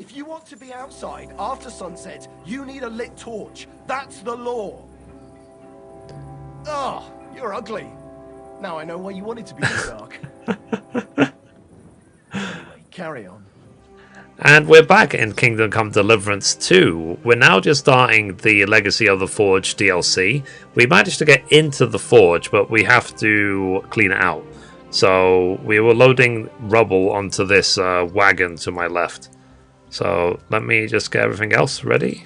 If you want to be outside after sunset, you need a lit torch. That's the law. Oh, you're ugly. Now I know why you wanted to be in the dark. Anyway, carry on. And we're back in Kingdom Come Deliverance 2. We're now just starting the Legacy of the Forge DLC. We managed to get into the Forge, but we have to clean it out. So we were loading rubble onto this wagon to my left. So let me just get everything else ready.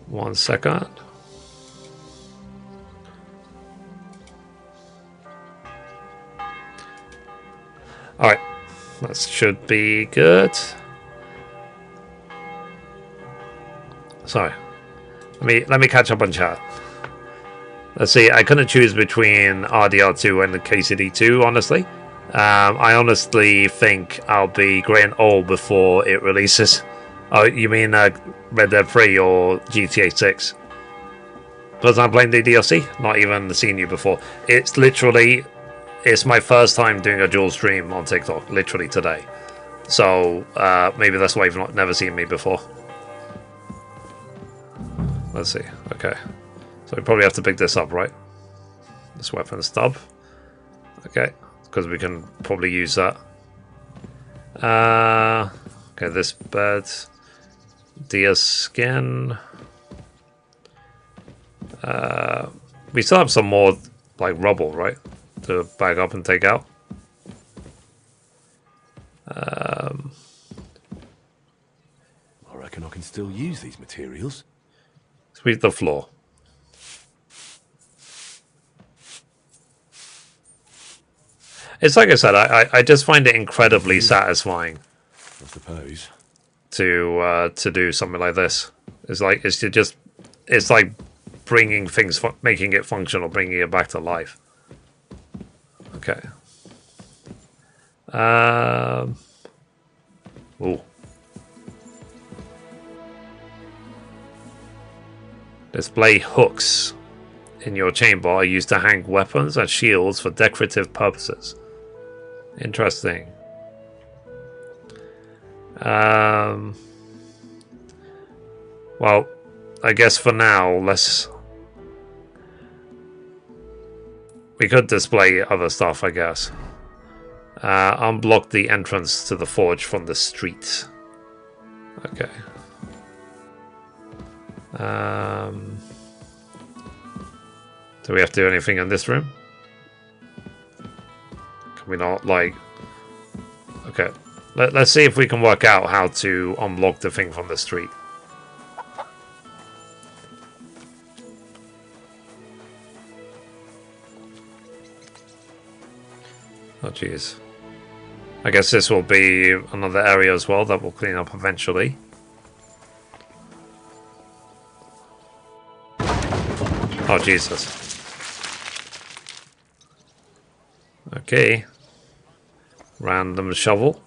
1 second. Alright, that should be good. Sorry, let me catch up on chat. Let's see, I couldn't choose between RDR2 and the KCD2, honestly. I honestly think I'll be great and old before it releases. Oh, you mean Red Dead 3 or GTA 6? Because I'm playing the DLC, not even seen you before. It's literally, it's my first time doing a dual stream on TikTok, literally today. So maybe that's why you've never seen me before. Let's see. Okay. So we probably have to pick this up, right? This weapon stub. Okay. Because we can probably use that. Okay, this bed. Deer skin. We still have some more, like, rubble, right? To bag up and take out. I reckon I can still use these materials. Sweep the floor. It's like I said, I just find it incredibly satisfying. I suppose. To do something like this. It's like bringing things, making it functional, bringing it back to life. Okay. Ooh. Display hooks in your chamber are used to hang weapons and shields for decorative purposes. Interesting. Well, I guess for now, we could display other stuff, I guess. Unblock the entrance to the forge from the street. Okay. Do we have to do anything in this room? Can we not, like... Okay. Let's see if we can work out how to unblock the thing from the street. Oh, jeez. I guess this will be another area as well that we'll clean up eventually. Oh, Jesus. Okay. Random shovel.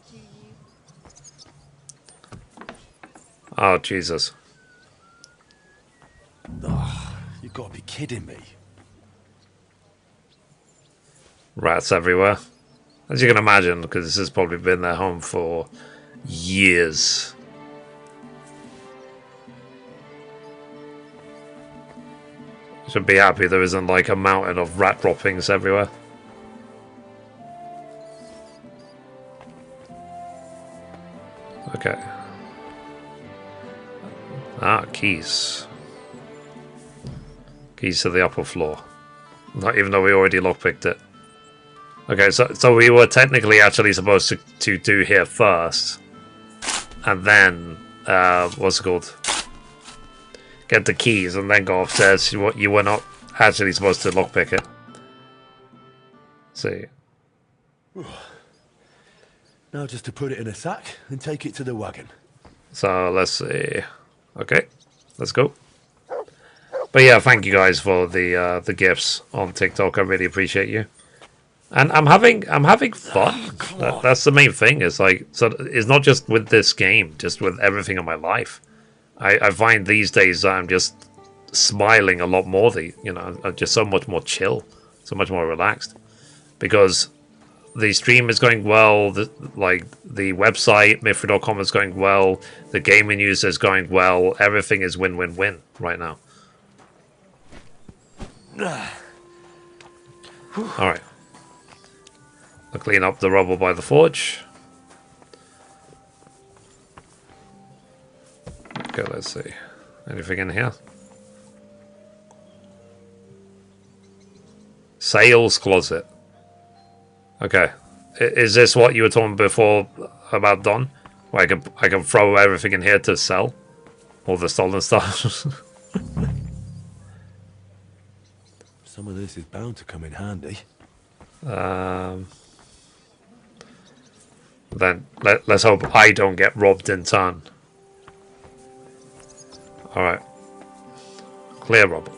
Oh, Jesus. Oh, you've got to be kidding me. Rats everywhere. As you can imagine, because this has probably been their home for years. Should be happy there isn't like a mountain of rat droppings everywhere. Okay. Ah, keys. Keys to the upper floor. Not even though we already lockpicked it. Okay, so we were technically actually supposed to do here first. And then, what's it called? Get the keys and then go upstairs. You were not actually supposed to lockpick it. See. Now just to put it in a sack and take it to the wagon. So let's see. Okay, let's go. But yeah, thank you guys for the gifts on TikTok. I really appreciate you. And I'm having fun. That's the main thing. It's like, so it's not just with this game, just with everything in my life. I find these days that I'm just smiling a lot more. I'm just so much more chill, so much more relaxed. Because the stream is going well. The website Mithra.com is going well. The gaming news is going well. Everything is win-win-win right now. All right. I'll clean up the rubble by the forge. Okay, let's see. Anything in here? Sales closet. Okay. Is this what you were talking before about Don? Where I can throw everything in here to sell? All the stolen stuff? Some of this is bound to come in handy. Then let's hope I don't get robbed in turn. Alright. Clear rubble.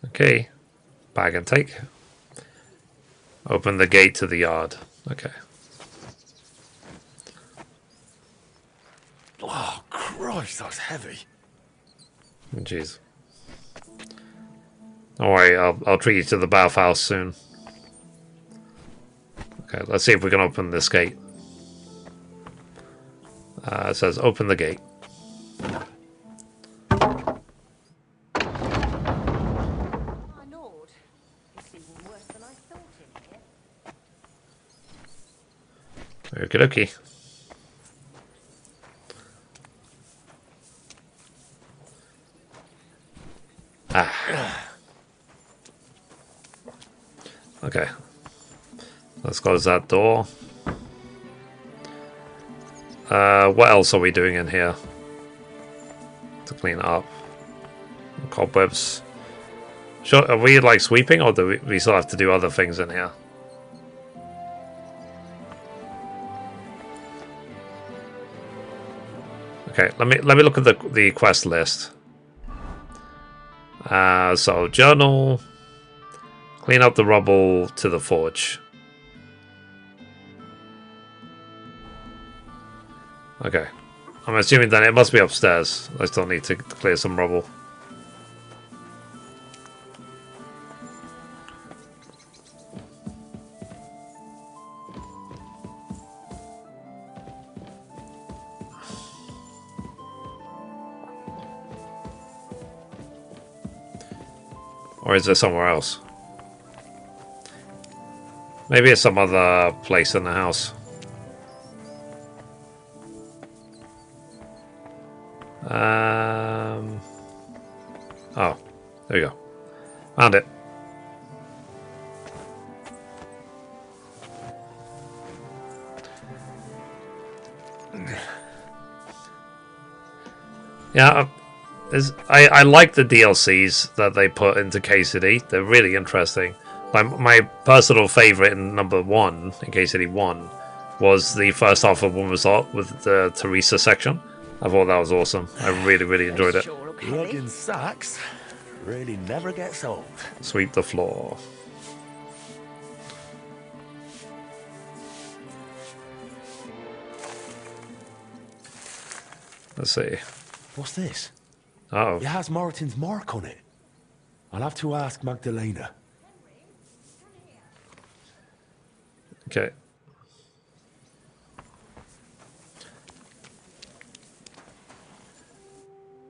Okay. Bag and take. Open the gate to the yard. Okay. Oh, Christ, that's heavy. Jeez. Don't worry, I'll treat you to the bathhouse soon. Okay, let's see if we can open this gate. It says open the gate. My lord, it's even worse than I thought in here. Okie dokie. Okay. Let's close that door. What else are we doing in here? To clean it up. Cobwebs. Sure, are we like sweeping, or do we still have to do other things in here? Okay, let me look at the quest list. So journal, clean up the rubble to the forge. Okay, I'm assuming then it must be upstairs. I still need to clear some rubble. Or is there somewhere else? Maybe it's some other place in the house. Oh, there you go. Found it. Yeah, I like the DLCs that they put into KCD. They're really interesting. My personal favourite in number 1, in KCD 1, was the first half of One Resort with the Teresa section. I thought that was awesome. I really enjoyed it. Lugging sacks really never gets old. Sweep the floor. Let's see. What's this? Uh-oh. It has Moreton's mark on it. I'll have to ask Magdelena. Okay.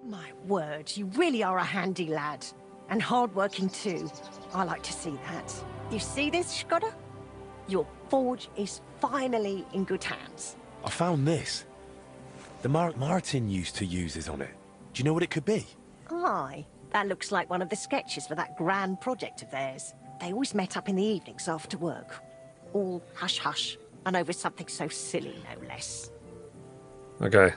My word, you really are a handy lad. And hard-working too. I like to see that. You see this, Skoda? Your forge is finally in good hands. I found this. The mark Martin used to use is on it. Do you know what it could be? Aye, that looks like one of the sketches for that grand project of theirs. They always met up in the evenings after work. All hush-hush, and over something so silly, no less. Okay.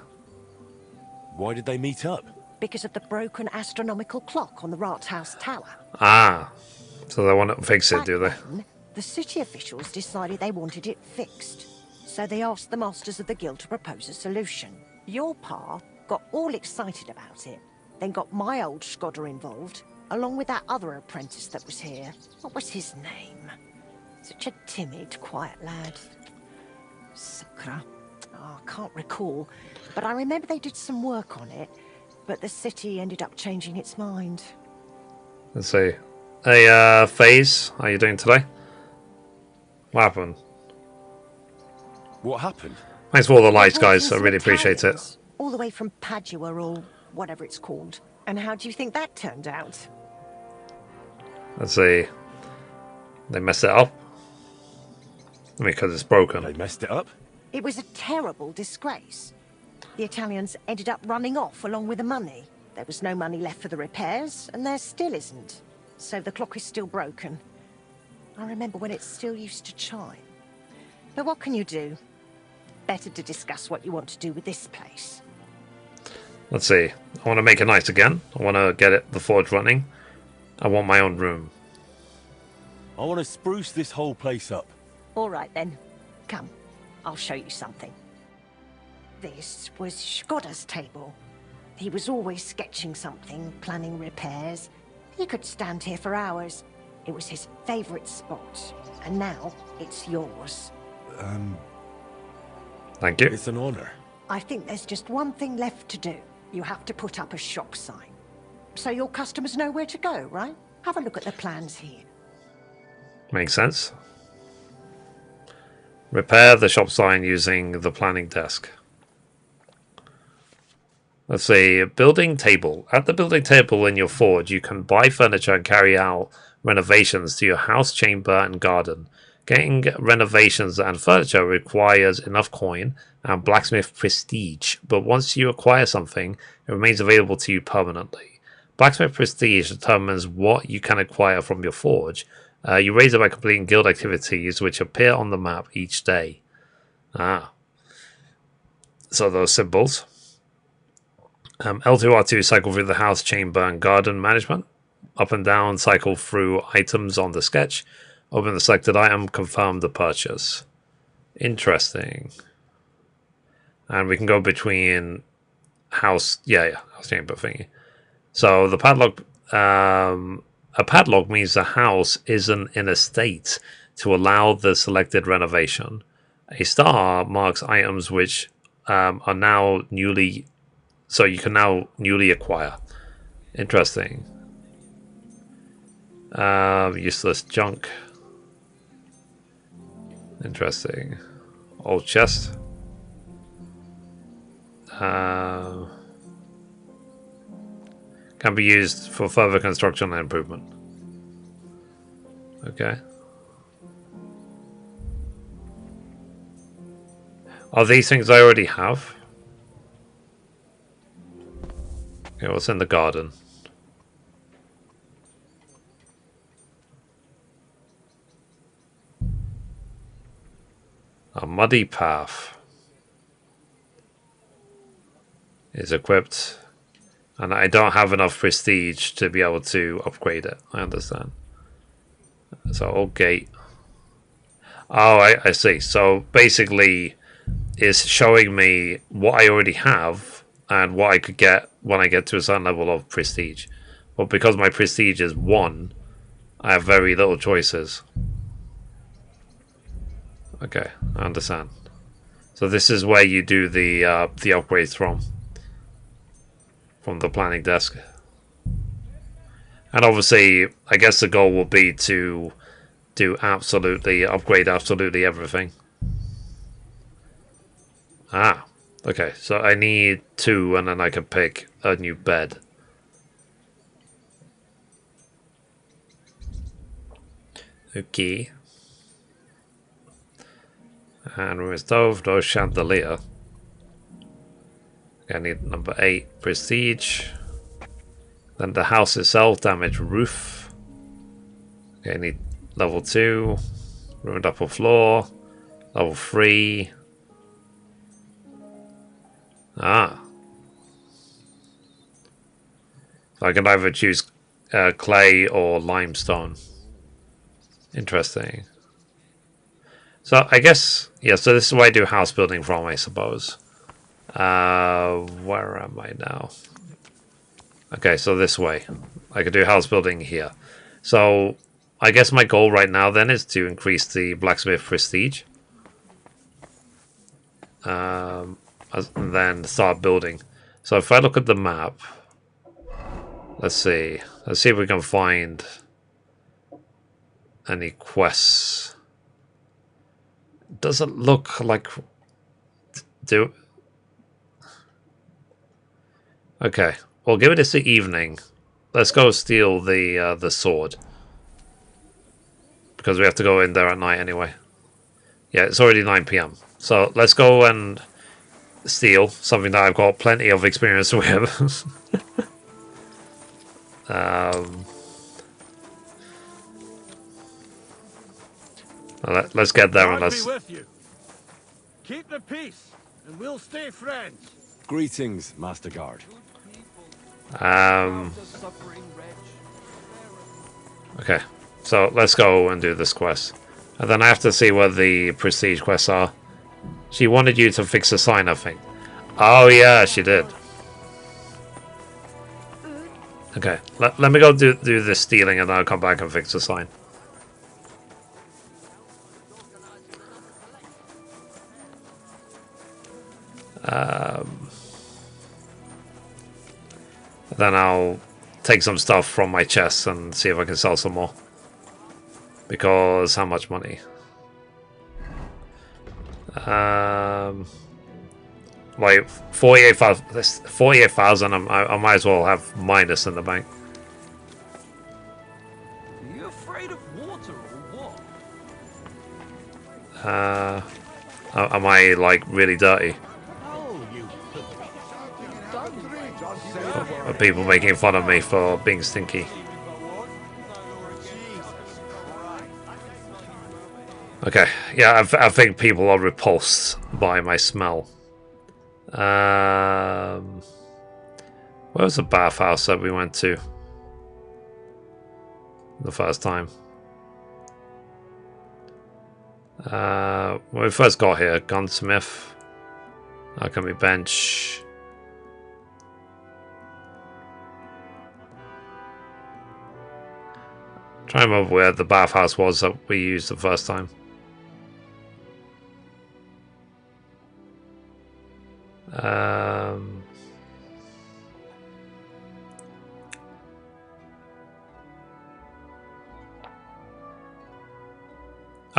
Why did they meet up? Because of the broken astronomical clock on the Rathaus Tower. Ah. So they want to fix it, do they? Back then, the city officials decided they wanted it fixed. So they asked the masters of the guild to propose a solution. Your pa got all excited about it, then got my old Skoda involved, along with that other apprentice that was here. What was his name? Such a timid, quiet lad. Sakra. Oh, I can't recall, but I remember they did some work on it, but the city ended up changing its mind. Let's see. Hey, FaZe, how you doing today? What happened? What happened? Thanks for all the They lights, brought in guys. I some really appreciate it. Italians, all the way from Padua or whatever it's called. And how do you think that turned out? Let's see. They messed it up. Because it's broken. They messed it up? It was a terrible disgrace. The Italians ended up running off along with the money. There was no money left for the repairs, and there still isn't. So the clock is still broken. I remember when it still used to chime. But what can you do? Better to discuss what you want to do with this place. Let's see. I want to make it nice again. I want to get the forge running. I want my own room. I want to spruce this whole place up. All right, then. Come, I'll show you something. This was Shkoda's table. He was always sketching something, planning repairs. He could stand here for hours. It was his favorite spot. And now, it's yours. Thank you. It's an honor. I think there's just one thing left to do. You have to put up a shop sign. So your customers know where to go, right? Have a look at the plans here. Makes sense. Repair the shop sign using the planning desk. Let's see, building table. At the building table in your forge, you can buy furniture and carry out renovations to your house, chamber, and garden. Getting renovations and furniture requires enough coin and blacksmith prestige, but once you acquire something, it remains available to you permanently. Blacksmith prestige determines what you can acquire from your forge. You raise it by completing guild activities which appear on the map each day. So those symbols. L2, R2 cycle through the house, chamber, and garden management. Up and down cycle through items on the sketch. Open the selected item, confirm the purchase. Interesting. And we can go between house, house chamber thingy. So the padlock, a padlock means the house isn't in a state to allow the selected renovation. A star marks items which are now newly, so you can now newly acquire. Interesting. Useless junk. Interesting. Old chest. Can be used for further construction and improvement. Okay. Are these things I already have? Okay, what's in the garden? A muddy path is equipped, and I don't have enough prestige to be able to upgrade it. I understand. So, old gate. Oh, I see. So, basically, it's showing me what I already have and what I could get when I get to a certain level of prestige. But because my prestige is 1, I have very little choices. Okay, I understand. So this is where you do the upgrades from the planning desk. And obviously, I guess the goal will be to upgrade absolutely everything. Okay, so I need 2 and then I can pick a new bed. Okay. And room stove, no chandelier. I need number 8, prestige. Then the house itself, damaged roof. Okay, I need level 2, ruined upper floor, level 3. So I can either choose clay or limestone. Interesting. So I guess, so this is where I do house building from, I suppose. Where am I now? Okay, so this way. I could do house building here. So I guess my goal right now then is to increase the blacksmith prestige. and then start building. So if I look at the map, let's see if we can find any quests. Doesn't look like okay, well, give it this evening. Let's go steal the sword, because we have to go in there at night anyway. Yeah, it's already 9 p.m. So let's go and steal something that I've got plenty of experience with. Let's get there and let's. with you. Keep the peace, and we'll stay friends. Greetings, Master Guard. Okay, so let's go and do this quest, and then I have to see what the prestige quests are. She wanted you to fix a sign, I think. Oh yeah, she did. Okay, let me go do this stealing, and then I'll come back and fix the sign. Then I'll take some stuff from my chest and see if I can sell some more. Because how much money? Like 48,000. I might as well have minus in the bank. Are you afraid of water or what? Am I like really dirty? Are people making fun of me for being stinky? Okay, yeah, I think people are repulsed by my smell. Where was the bathhouse that we went to the first time? When we first got here, gunsmith, alchemy bench. Try and remember where the bathhouse was that we used the first time.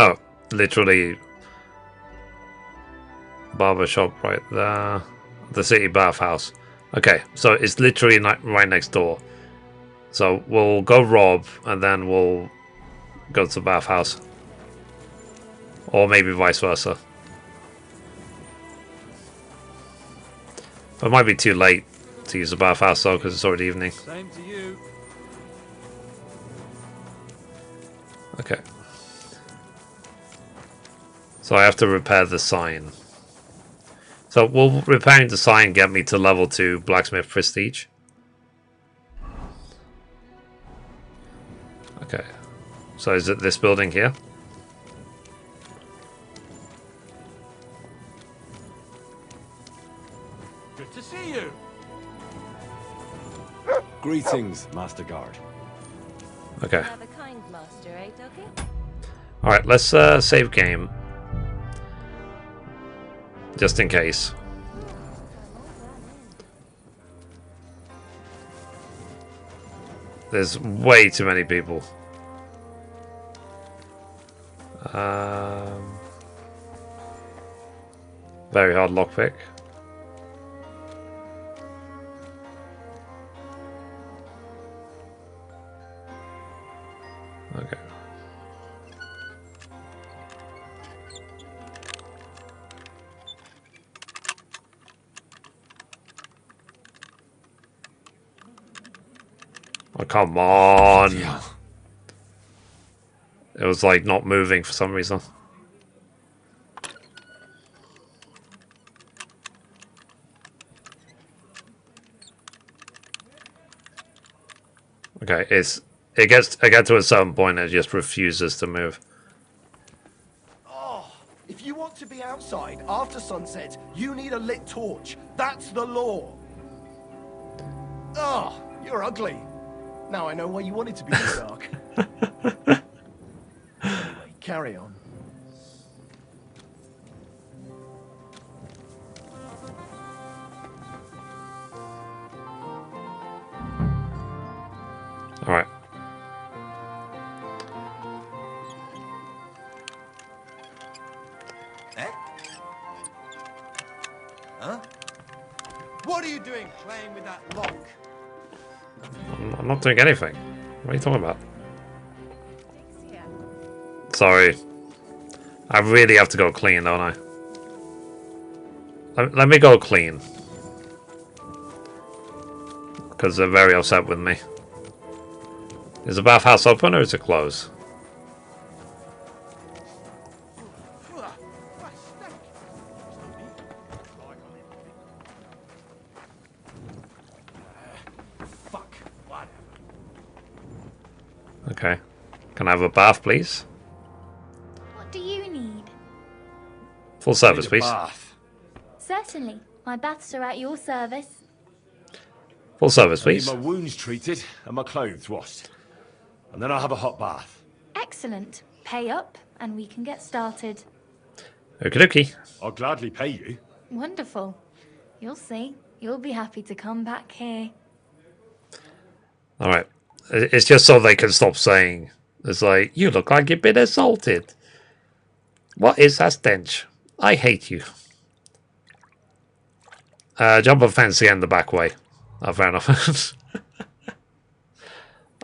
Oh, literally barber shop right there. The city bathhouse. Okay, so it's literally right next door. So we'll go rob, and then we'll go to the bathhouse. Or maybe vice versa. It might be too late to use the bathhouse though, because it's already evening. Same to you. Okay. So I have to repair the sign. So will repairing the sign get me to level 2 blacksmith prestige? Okay. So is it this building here? Good to see you. Greetings, Master Guard. Okay. Have a kind master, eh, Doggy? Alright, let's save game. Just in case. There's way too many people. Very hard lockpick. Okay. Oh, come on. Yeah. It was like not moving for some reason. Okay, I get to a certain point and it just refuses to move. Oh, if you want to be outside after sunset, you need a lit torch. That's the law. Oh, you're ugly. Now I know why you wanted to be in the dark. Anyway, carry on. doing playing with that lock? I'm not doing anything. What are you talking about? Sorry. I really have to go clean, don't I? Let me go clean. Because they're very upset with me. Is the bathhouse open or is it closed? Fuck. Whatever. Okay. Can I have a bath, please? What do you need? Full service, Need a please. bath. Certainly. My baths are at your service. Full service, I need please. my wounds treated and my clothes washed. And then I'll have a hot bath. Excellent. Pay up, and we can get started. Okie dokie. I'll gladly pay you. Wonderful. You'll see. You'll be happy to come back here. Alright. It's just so they can stop saying, it's like, you look like you've been assaulted. What is that stench? I hate you. Jump a fence again the back way. Oh, fair enough.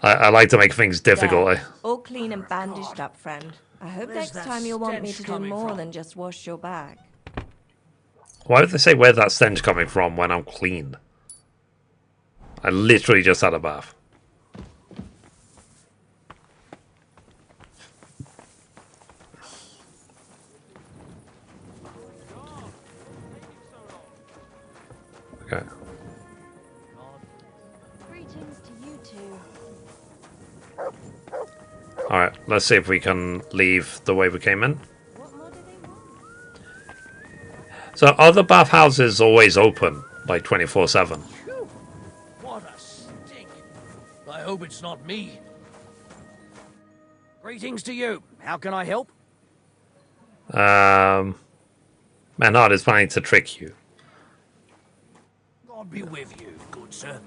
I like to make things difficult. There. All clean and bandaged up, friend. I hope Where's next that time you'll want me stench to do coming more from? than just wash your back. Why would they say where's that stench coming from when I'm clean? I literally just had a bath. Okay. Greetings to you two. Alright, let's see if we can leave the way we came in. What more do they want? So are the bathhouses always open, like 24/7? Phew. What a stink. I hope it's not me. Greetings to you. How can I help? Manhard is planning to trick you. God be with you, good sir.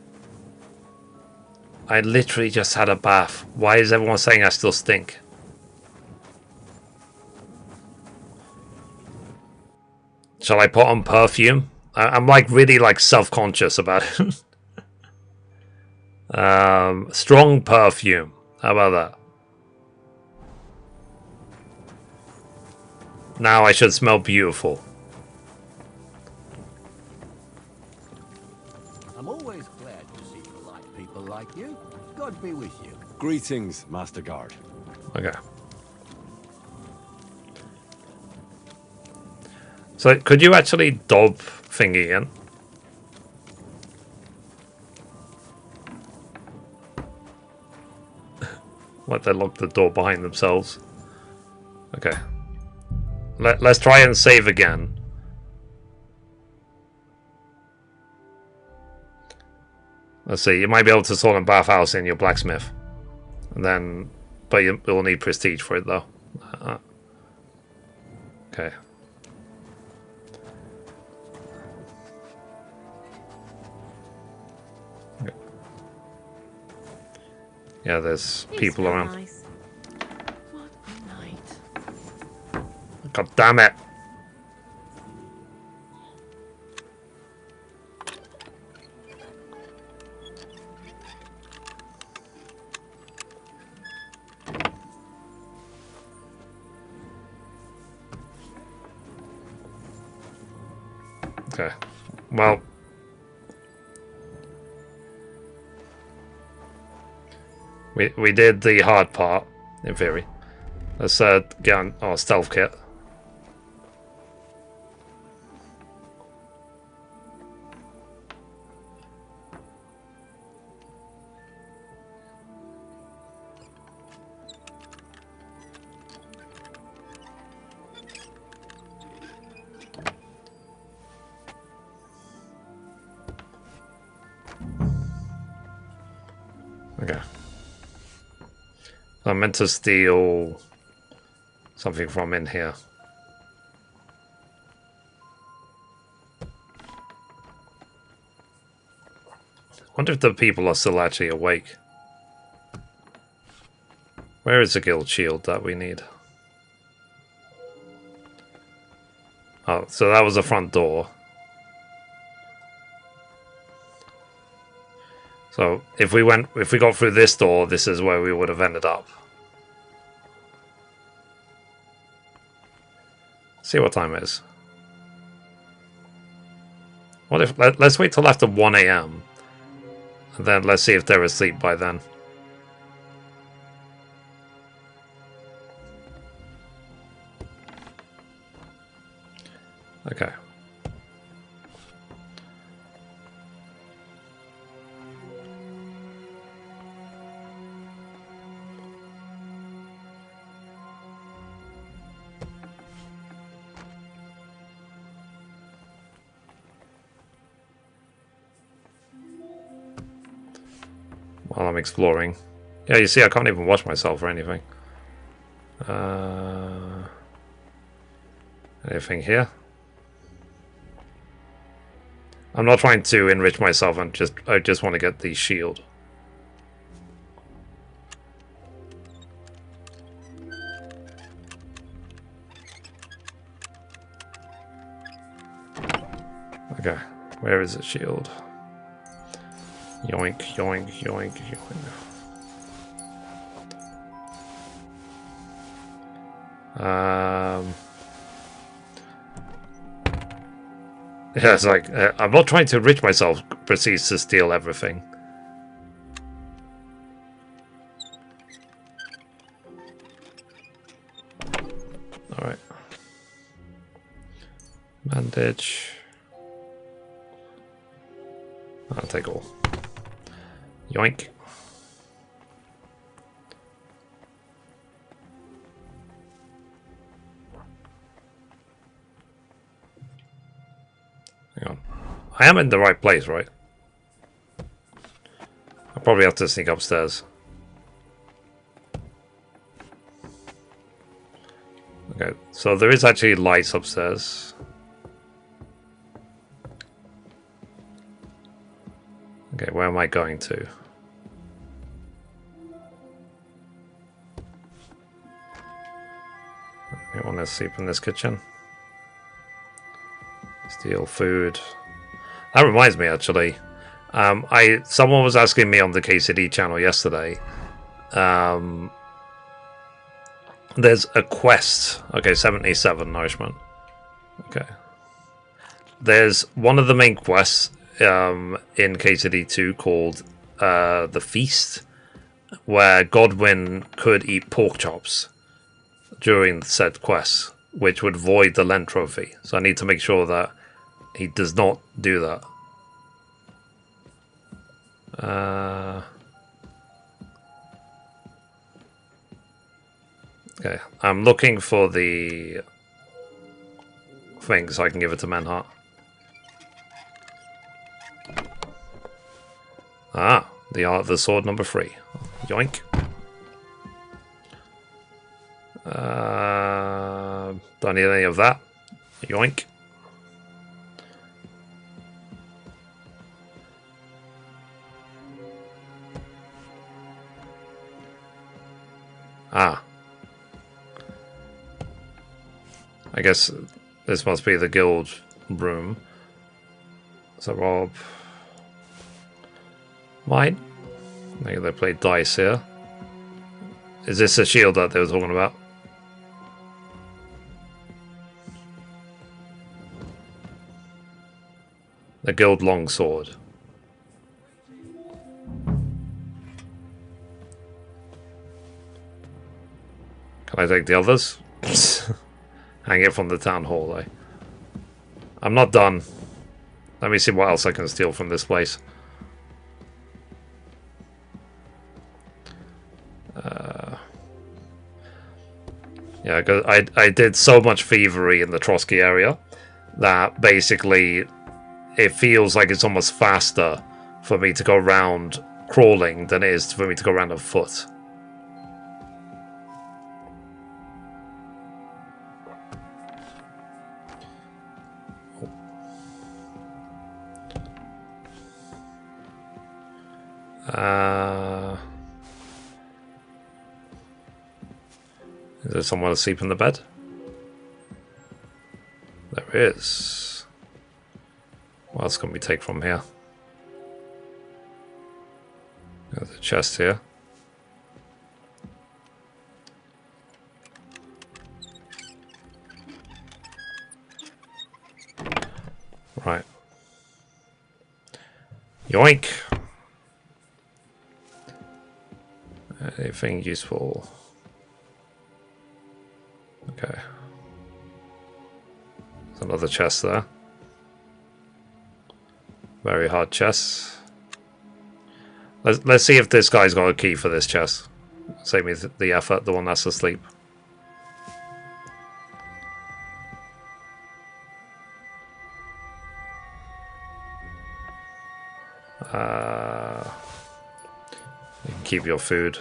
I literally just had a bath. Why is everyone saying I still stink? Shall I put on perfume? I'm like really like self-conscious about it. Strong perfume. How about that? Now I should smell beautiful. I'm always glad to see polite people like you. God be with you. Greetings, Master Guard. Okay. So could you actually dob thingy in? What, they locked the door behind themselves? Okay. Let's try and save again. Let's see, you might be able to install a bathhouse in your blacksmith. And then, but you'll need prestige for it though. Okay. Yeah, there's people around. Nice. What a night. God damn it. Okay. Well, we did the hard part, in theory. Let's get on our stealth kit. Okay. I meant to steal something from in here. I wonder if the people are still actually awake. Where is the guild shield that we need? Oh, so that was the front door. So if we got through this door, this is where we would have ended up. See what time it is. What if let's wait till after 1 a.m. and then let's see if they're asleep by then. Okay. While I'm exploring. Yeah, you see, I can't even wash myself or anything. Anything here? I'm not trying to enrich myself, I just want to get the shield. Okay, where is the shield? Yoink, yoink, yoink, yoink. Yeah, it's like, I'm not trying to enrich myself, proceeds to steal everything. Alright. Bandage. I'll take all. Yoink. Hang on. I am in the right place, right? I'll probably have to sneak upstairs. Okay, so there is actually lights upstairs. Okay, where am I going to? We want to sleep in this kitchen. Steal food. That reminds me, actually. Someone was asking me on the KCD channel yesterday. There's a quest. Okay, 77 nourishment. Okay. There's one of the main quests in KCD 2 called the Feast, where Godwin could eat pork chops during said quest, which would void the Lent trophy. So I need to make sure that he does not do that. Okay, I'm looking for the thing so I can give it to Manhart. Ah, the sword number 3. Yoink. Don't need any of that. Yoink. Ah. I guess this must be the guild room. So Rob. Mine. Maybe they played dice here. Is this a shield that they were talking about? The guild longsword. Can I take the others? Hang it from the town hall, though. I'm not done. Let me see what else I can steal from this place. Yeah, because I did so much thievery in the Trotsky area that basically it feels like it's almost faster for me to go around crawling than it is for me to go around on foot. Is there someone asleep in the bed? There is. What else can we take from here? There's a chest here. Right. Yoink! Anything useful? Okay. There's another chest there. Very hard chest. Let's see if this guy's got a key for this chest. Save me the effort, the one that's asleep. You can keep your food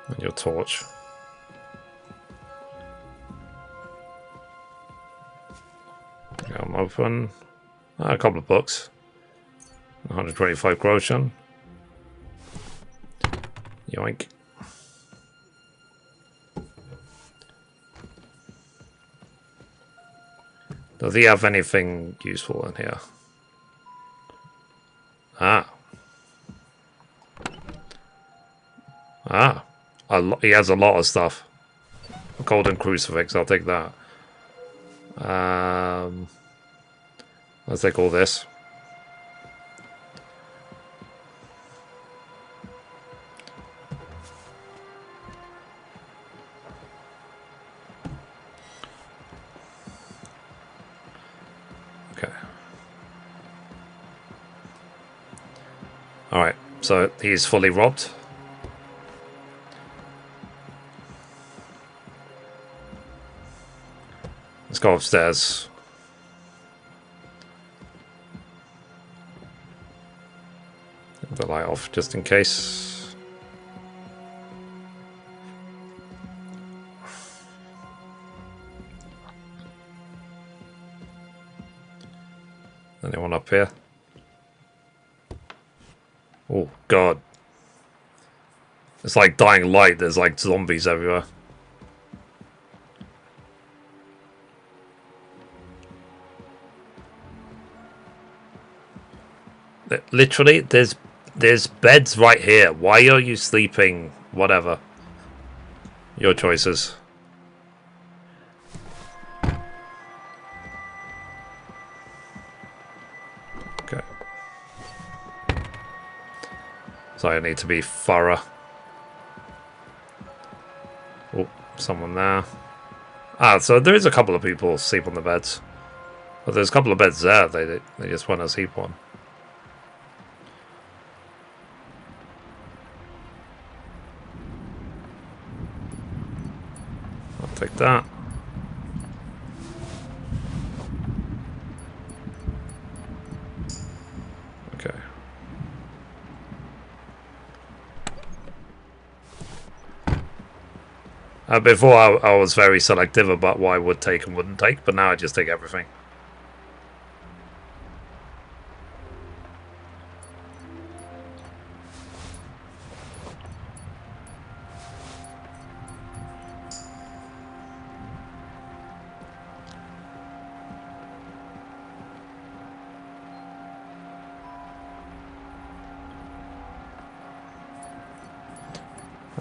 and your torch. Okay, I'm open. A couple of books. 125 groschen. Yoink. Does he have anything useful in here? Ah. He has a lot of stuff. A golden crucifix, I'll take that. Let's take all this. Okay. Alright, so he's fully robbed. Let's go upstairs. Turn the light off just in case. Anyone up here? Oh god. It's like Dying Light, there's like zombies everywhere. Literally, there's beds right here. Why are you sleeping? Whatever. Your choices. Okay. So I need to be thorough. Oh, someone there. Ah, so there is a couple of people sleep on the beds. But there's a couple of beds there. They just want to sleep on. Take that. Okay. Before I was very selective about what I would take and wouldn't take, but now I just take everything.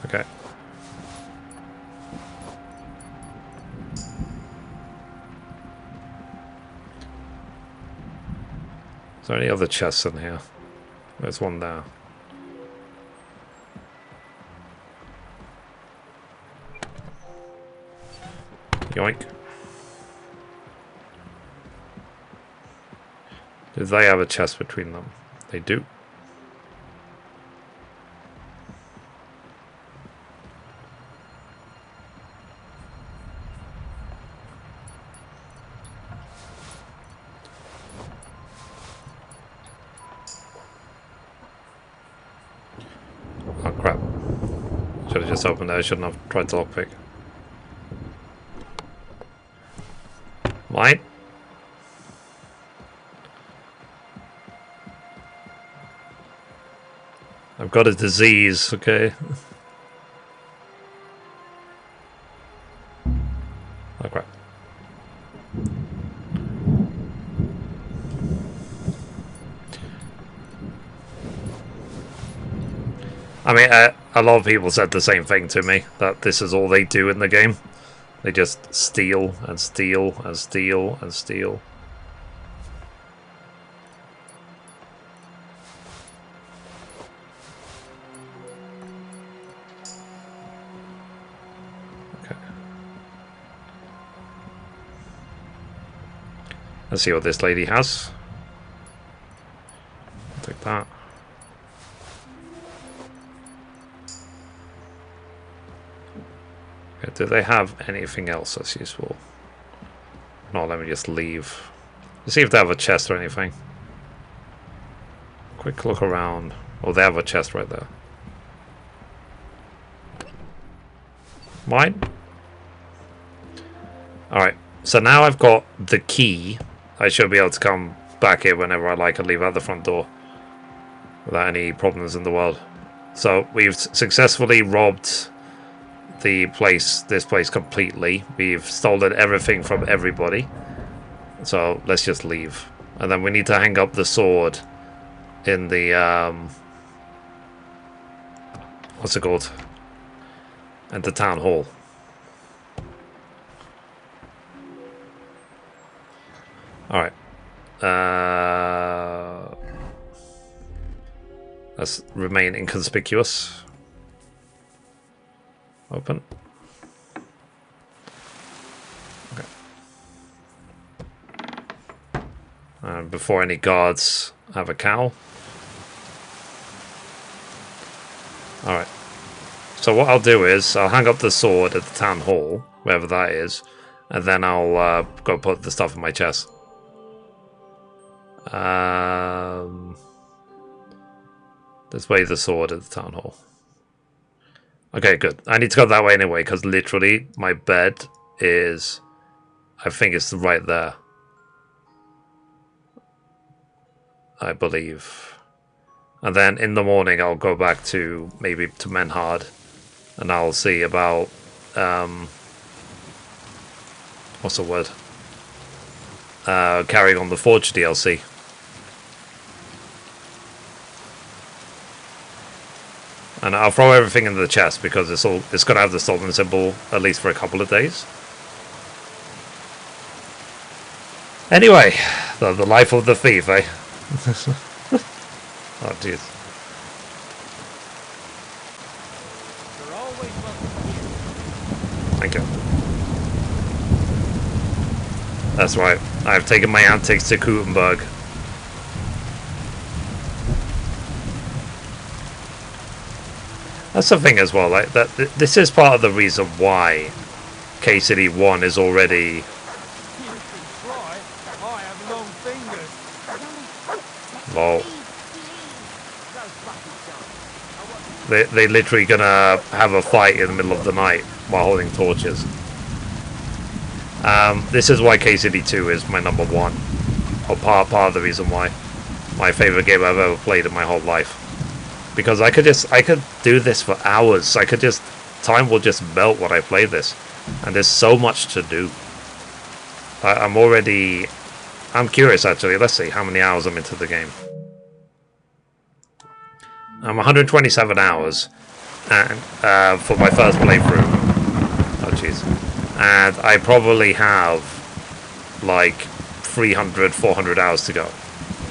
Okay. Is there any other chests in here? There's one there. Yoink. Do they have a chest between them? They do. Oh crap. Should have just opened it, I shouldn't have tried to lockpick. Right? I've got a disease, okay? Oh crap. I mean, a lot of people said the same thing to me, that this is all they do in the game. They just steal and steal and steal and steal. Okay. Let's see what this lady has. Take that. Okay, do they have anything else that's useful? No, let me just leave. Let's see if they have a chest or anything. Quick look around. Oh, they have a chest right there. Mine? Alright, so now I've got the key. I should be able to come back here whenever I like and leave out the front door without any problems in the world. So we've successfully robbed this place completely. We've stolen everything from everybody. So let's just leave. And then we need to hang up the sword in the what's it called? At the town hall. Alright. Let's remain inconspicuous. Open. Okay. And before any guards have a cow. Alright. So what I'll do is I'll hang up the sword at the town hall, wherever that is, and then I'll go put the stuff in my chest. Display the sword at the town hall. Okay, good. I need to go that way anyway, because literally my bed is, I think it's right there. I believe. And then in the morning I'll go back to, maybe to Menhard, and I'll see about, what's the word? Carrying on the Forge DLC. And I'll throw everything into the chest because it's gonna have the stolen symbol at least for a couple of days. Anyway, the life of the thief, eh? Oh jeez. You're always welcome here. Thank you. That's right. I've taken my antics to Kuttenberg. That's the thing as well, like that. This is part of the reason why City 1 is already. You can try. I have long fingers. Well, No fucking chance. they literally gonna have a fight in the middle of the night while holding torches. This is why City 2 is my number one, or part of the reason why. My favorite game I've ever played in my whole life. Because I could do this for hours. Time will just melt when I play this. And there's so much to do. I'm curious actually. Let's see how many hours I'm into the game. I'm 127 hours and for my first playthrough. Oh jeez. And I probably have like 300, 400 hours to go.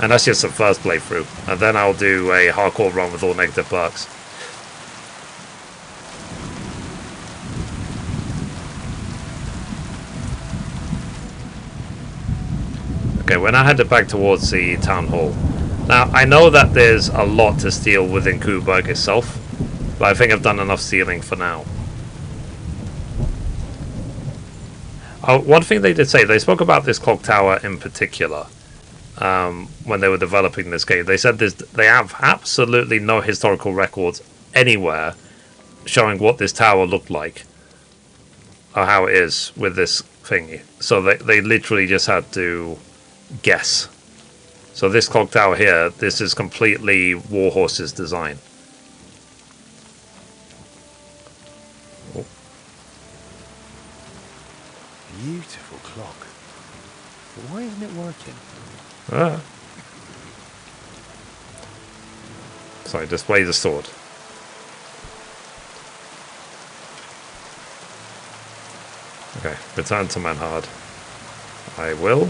And that's just the first playthrough. And then I'll do a hardcore run with all negative perks. Okay, when I headed back towards the town hall. Now, I know that there's a lot to steal within Kuttenberg itself. But I think I've done enough stealing for now. Oh, one thing they did say, they spoke about this clock tower in particular. When they were developing this game, they said they have absolutely no historical records anywhere showing what this tower looked like or how it is with this thingy. So they literally just had to guess. So this clock tower here, this is completely Warhorse's design. Oh. Beautiful clock. But why isn't it working? Sorry, display the sword. Okay, return to Manhard. I will.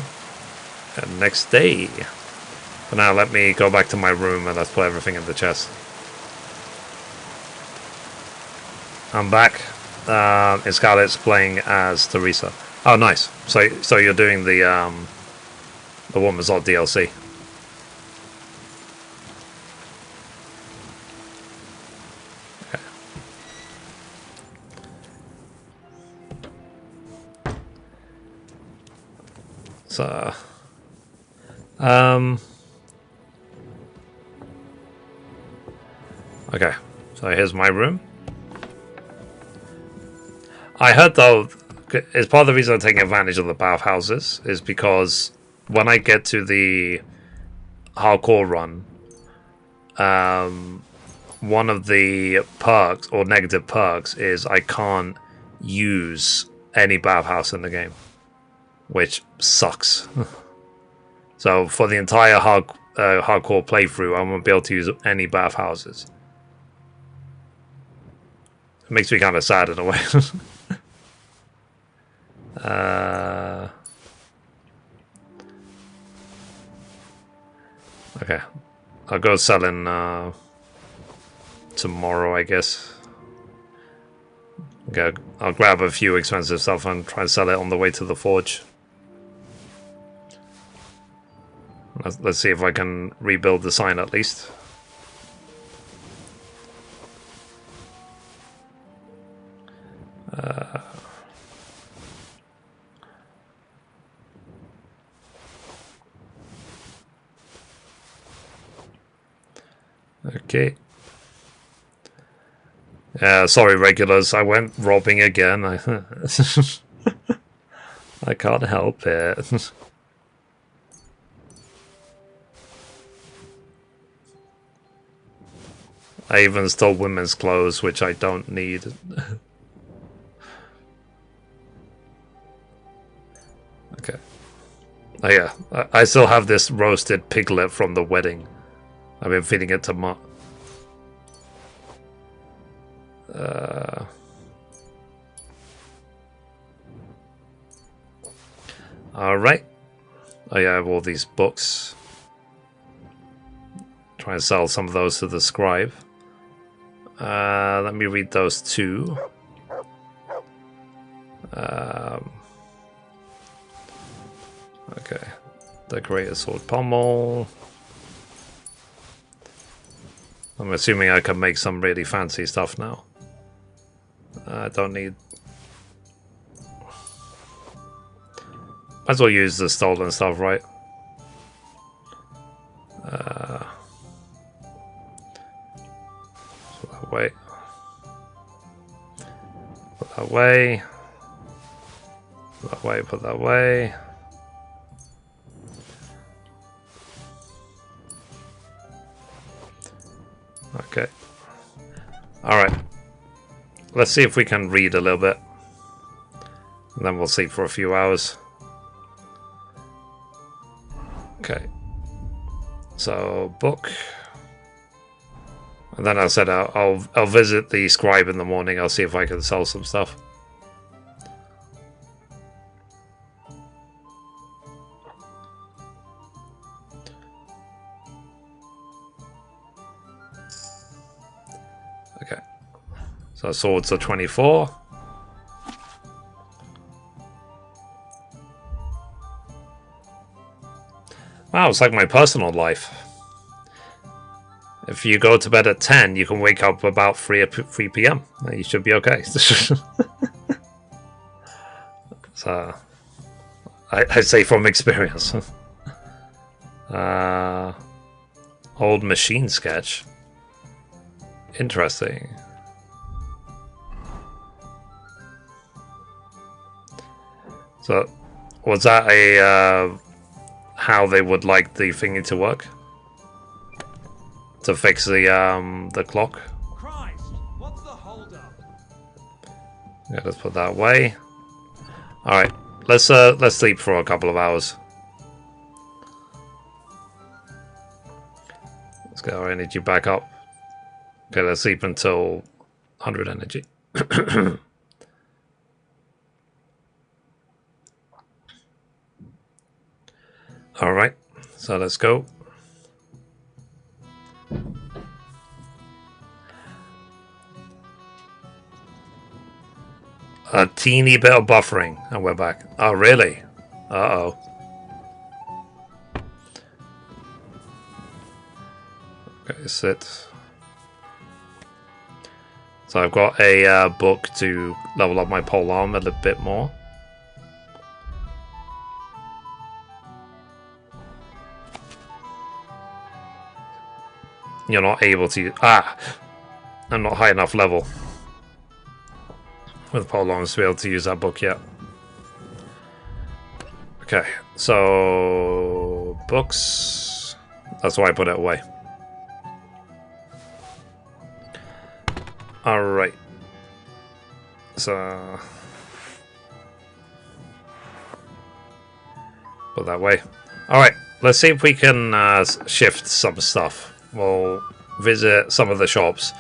And next day. For now, let me go back to my room and let's put everything in the chest. I'm back. And Scarlett's playing as Teresa. Oh, nice. So you're doing the Woman's Odd DLC. Okay. So, okay. So here's my room. I heard though, it's part of the reason I'm taking advantage of the bathhouses is because when I get to the hardcore run, one of the perks or negative perks is I can't use any bathhouse in the game, which sucks. So for the entire hardcore playthrough, I won't be able to use any bathhouses. It makes me kind of sad in a way. Okay, I'll go selling tomorrow, I guess. Okay, I'll grab a few expensive stuff and try and sell it on the way to the forge. Let's see if I can rebuild the sign at least. Okay. Sorry, regulars. I went robbing again. I can't help it. I even stole women's clothes, which I don't need. Okay. Oh yeah, I still have this roasted piglet from the wedding. I've been feeding it to Ma. Alright. Oh yeah, I have all these books. Try and sell some of those to the scribe. Let me read those two. Okay. Decorate a sword pommel. I'm assuming I can make some really fancy stuff now. I don't need... Might as well use the stolen stuff, right? Put that away. Put that away. Put that away, put that away. Okay. Alright. Let's see if we can read a little bit. And then we'll sleep for a few hours. Okay. So, book. And then I said I'll visit the scribe in the morning. I'll see if I can sell some stuff. Okay. So swords are 24. Wow, it's like my personal life. If you go to bed at 10, you can wake up about 3 p.m. You should be okay. So, I say from experience. Old machine sketch. Interesting. So, was that a how they would like the thingy to work? To fix the clock? Christ, what's the holdup? Yeah, let's put that away. All right, let's sleep for a couple of hours. Let's get our energy back up. Okay, let's sleep until 100 energy. Alright, so let's go. A teeny bit of buffering, and we're back. Oh, really? Uh-oh. Okay, sit. So I've got a book to level up my polearm a little bit more. You're not able to... Ah! I'm not high enough level with polearms to be able to use that book yet. Okay, so... books... That's why I put it away. Alright. So... put that way. Alright, let's see if we can shift some stuff. We'll visit some of the shops,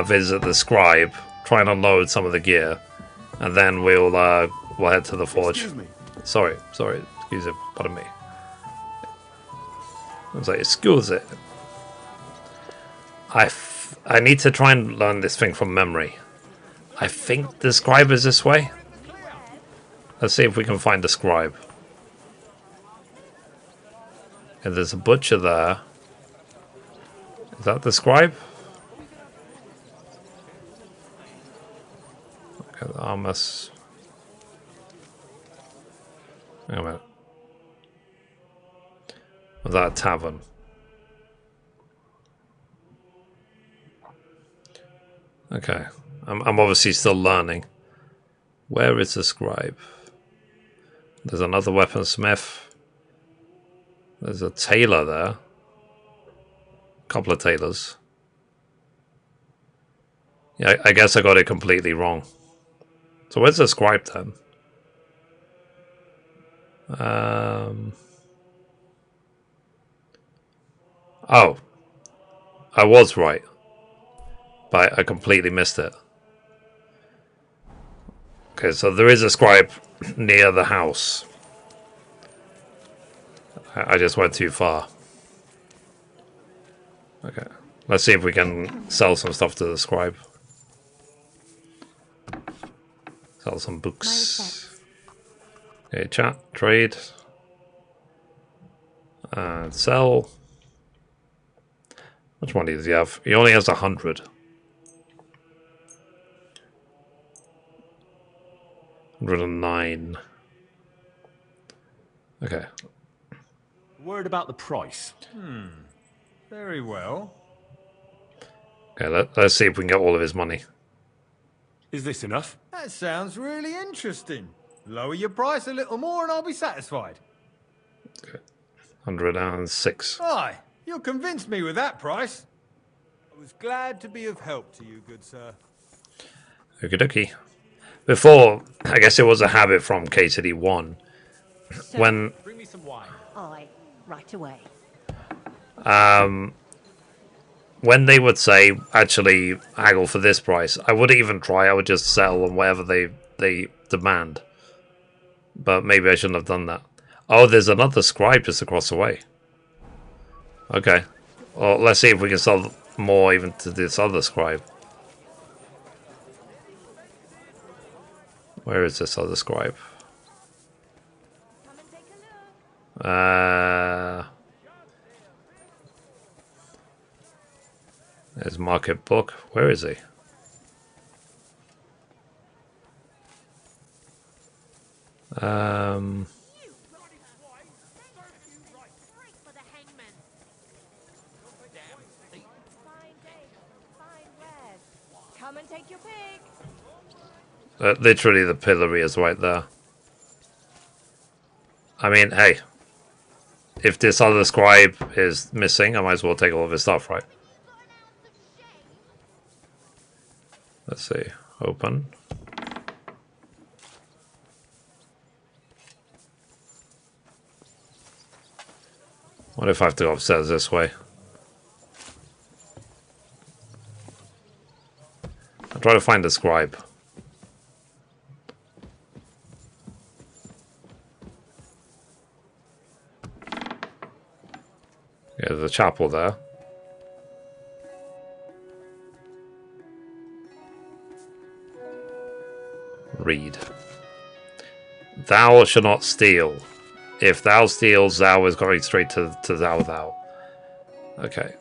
visit the scribe, try and unload some of the gear, and then we'll head to the forge. Excuse me. Sorry, excuse it, pardon me. I was like, excuse it. I need to try and learn this thing from memory. I think the scribe is this way. Let's see if we can find the scribe. And there's a butcher there. Is that the scribe? Okay, the armors. Wait a minute. Was that a tavern? Okay. I'm obviously still learning. Where is the scribe? There's another weaponsmith. There's a tailor there. Couple of tailors. Yeah, I guess I got it completely wrong. So where's the scribe then? Oh. I was right. But I completely missed it. Okay, so there is a scribe near the house. I just went too far. Okay, let's see if we can sell some stuff to the scribe. Sell some books. Okay, chat, trade. And sell. How much money does he have? He only has 100. 109. Okay. Word about the price. Very well. Okay, let's see if we can get all of his money. Is this enough? That sounds really interesting. Lower your price a little more and I'll be satisfied. Okay. 106. Aye, you convinced me with that price. I was glad to be of help to you, good sir. Okie dokie. Before, I guess it was a habit from KCD 1. When Bring me some wine. Aye, right away. when they would say, actually, haggle for this price, I wouldn't even try. I would just settle on whatever they demand. But maybe I shouldn't have done that. Oh, there's another scribe just across the way. Okay. Well, let's see if we can sell more even to this other scribe. Where is this other scribe? There's market book. Where is he? Come and take your pick. Literally the pillory is right there. I mean, hey. If this other scribe is missing, I might as well take all of his stuff, right? Let's see. Open. What if I have to go upstairs this way? I'll try to find the scribe. chapel there. Read. Thou shalt not steal. If thou steals, thou is going straight to thou. Okay.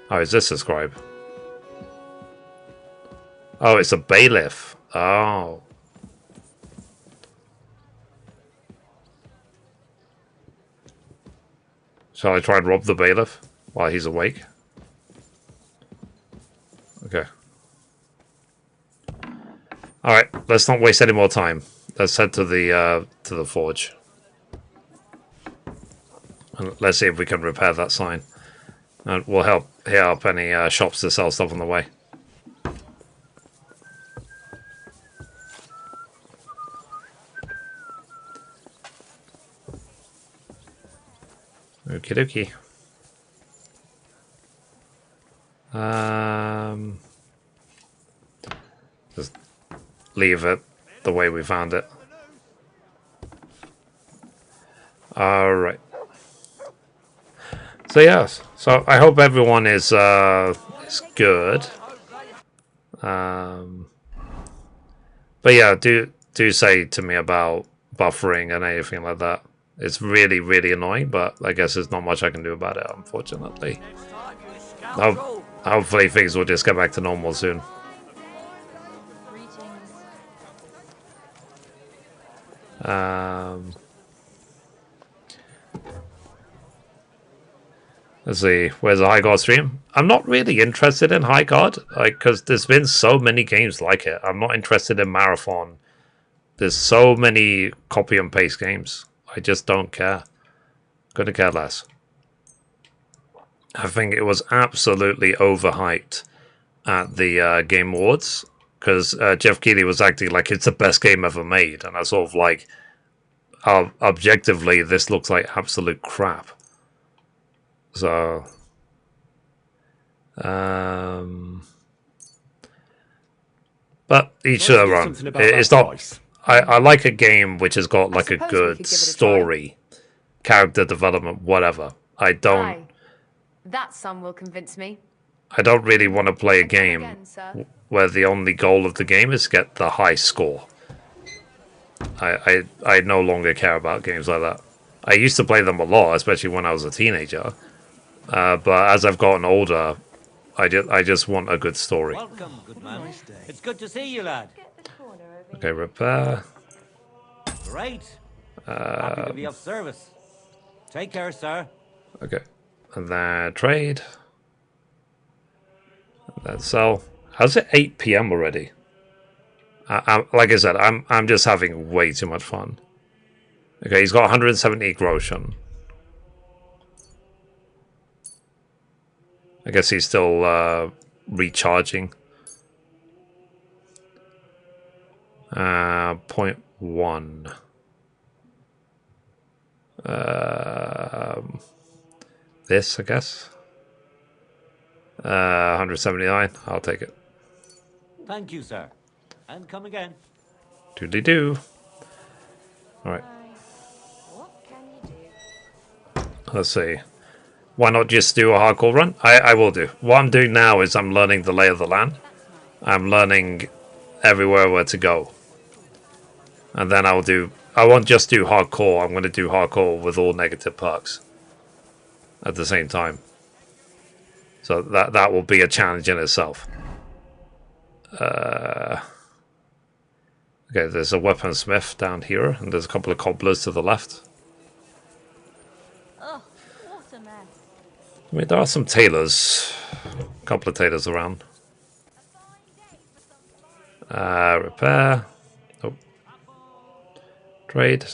Oh, is this a scribe? Oh, it's a bailiff. Oh. Shall I try and rob the bailiff while he's awake? Okay. Alright, let's not waste any more time. Let's head to the forge. And let's see if we can repair that sign. And we'll hit up any shops to sell stuff on the way. Okie dokie. Just leave it the way we found it. Alright. So yes, so I hope everyone is good. But yeah, do say to me about buffering and anything like that. It's really, really annoying, but I guess there's not much I can do about it, unfortunately. Hopefully things will just get back to normal soon. Let's see, where's the High Guard stream? I'm not really interested in High Guard, because there's been so many games like it. I'm not interested in Marathon. There's so many copy and paste games. I just don't care. Couldn't care less. I think it was absolutely overhyped at the Game Awards, because Jeff Keighley was acting like it's the best game ever made, and I sort of like, objectively, this looks like absolute crap. So, but each to their own. It's not. I like a game which has got like a good story, character development, whatever. I don't. Aye. That sum will convince me. I don't really want to play a game where the only goal of the game is to get the high score. I no longer care about games like that. I used to play them a lot, especially when I was a teenager. But as I've gotten older, I just want a good story. Welcome, good man. It's good to see you, lad. Okay, repair. Great. Happy to be of service. Take care, sir. Okay, and then trade. And then sell. How's it 8 PM already? Like I said, I'm just having way too much fun. Okay, he's got 170 groschen. I guess he's still recharging. 0.1. This, I guess. 179. I'll take it. Thank you, sir. And come again. Doodly-doo. Alright. What can you do? Let's see. Why not just do a hardcore run? I will do. What I'm doing now is I'm learning the lay of the land. I'm learning everywhere where to go. And then I won't just do hardcore. I'm going to do hardcore with all negative perks at the same time. So that will be a challenge in itself. Okay, there's a weaponsmith down here, and there's a couple of cobblers to the left. Oh, what a mess. I mean, there are some tailors. A couple of tailors around. Repair. Oh. Trade.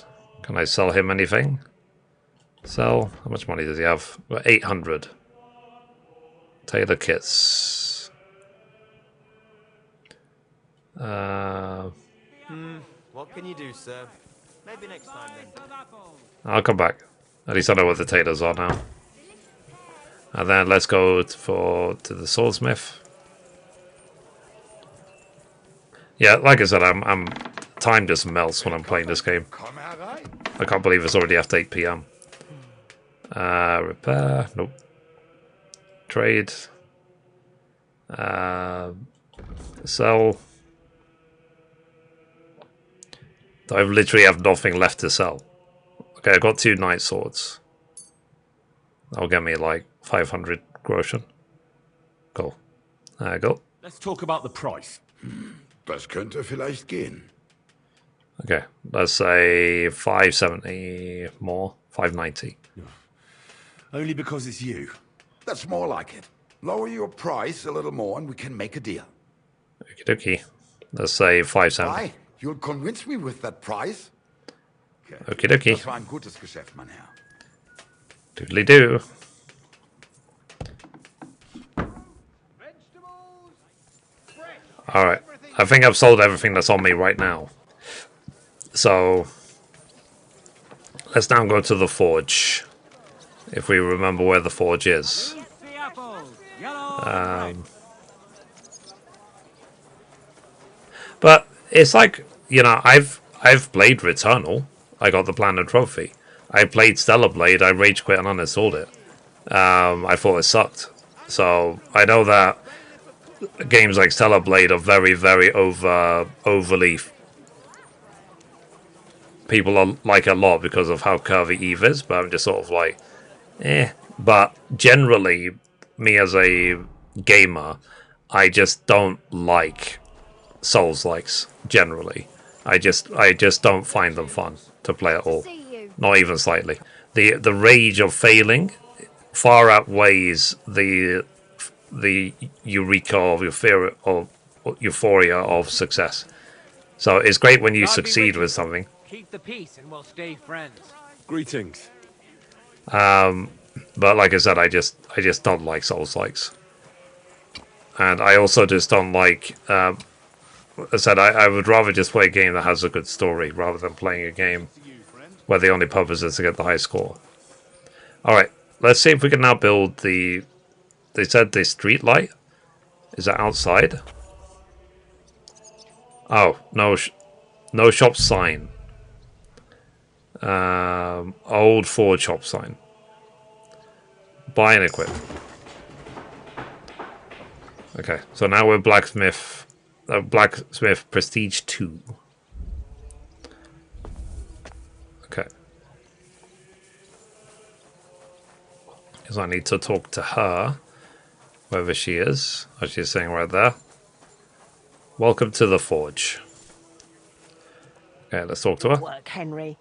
Can I sell him anything? Sell. How much money does he have? 800. Tailor kits. What can you do, sir? Maybe next time then. I'll come back. At least I know where the tailors are now. And then let's go to the swordsmith. Yeah, like I said, time just melts when I'm playing this game. I can't believe it's already after 8 p.m. Repair. Nope. Trade. Sell. I literally have nothing left to sell. Okay, I got 2 knight swords. That'll get me like 500 groschen. Cool. There you go. Let's talk about the price. Das könnte vielleicht gehen. Okay, let's say 570 more. 590. Only because it's you. That's more like it. Lower your price a little more and we can make a deal. Okie dokie. Let's say 570. Why? You'll convince me with that price? Okie dokie. Das war ein gutes Geschäft, mein Herr. Doodly doo. Alright. I think I've sold everything that's on me right now. So let's now go to the forge. If we remember where the forge is. But it's like, you know, I've played Returnal. I got the Platinum Trophy. I played Stellar Blade. I rage quit and uninstalled it. I thought it sucked. So I know that games like Stellar Blade are very, very overly. People are like a lot because of how curvy Eve is, but I'm just sort of like, eh. But generally, me as a gamer, I just don't like Souls-likes. Generally, I just don't find them fun to play at all. Not even slightly. The rage of failing far outweighs the eureka of euphoria of success. So it's great when you succeed with something. Keep the peace and we'll stay friends. Greetings. But like I said, I just don't like Souls-likes. And I also just don't like I said I would rather just play a game that has a good story rather than playing a game where the only purpose is to get the high score. Alright, let's see if we can now build the... They said the street light? Is that outside? Oh, no shop sign. Old forge shop sign. Buy and equip. Okay, so now we're Blacksmith Prestige 2. Okay. Because I need to talk to her, wherever she is. Oh, she's sitting right there. Welcome to the forge. Okay, let's talk to her. Good work, Henry.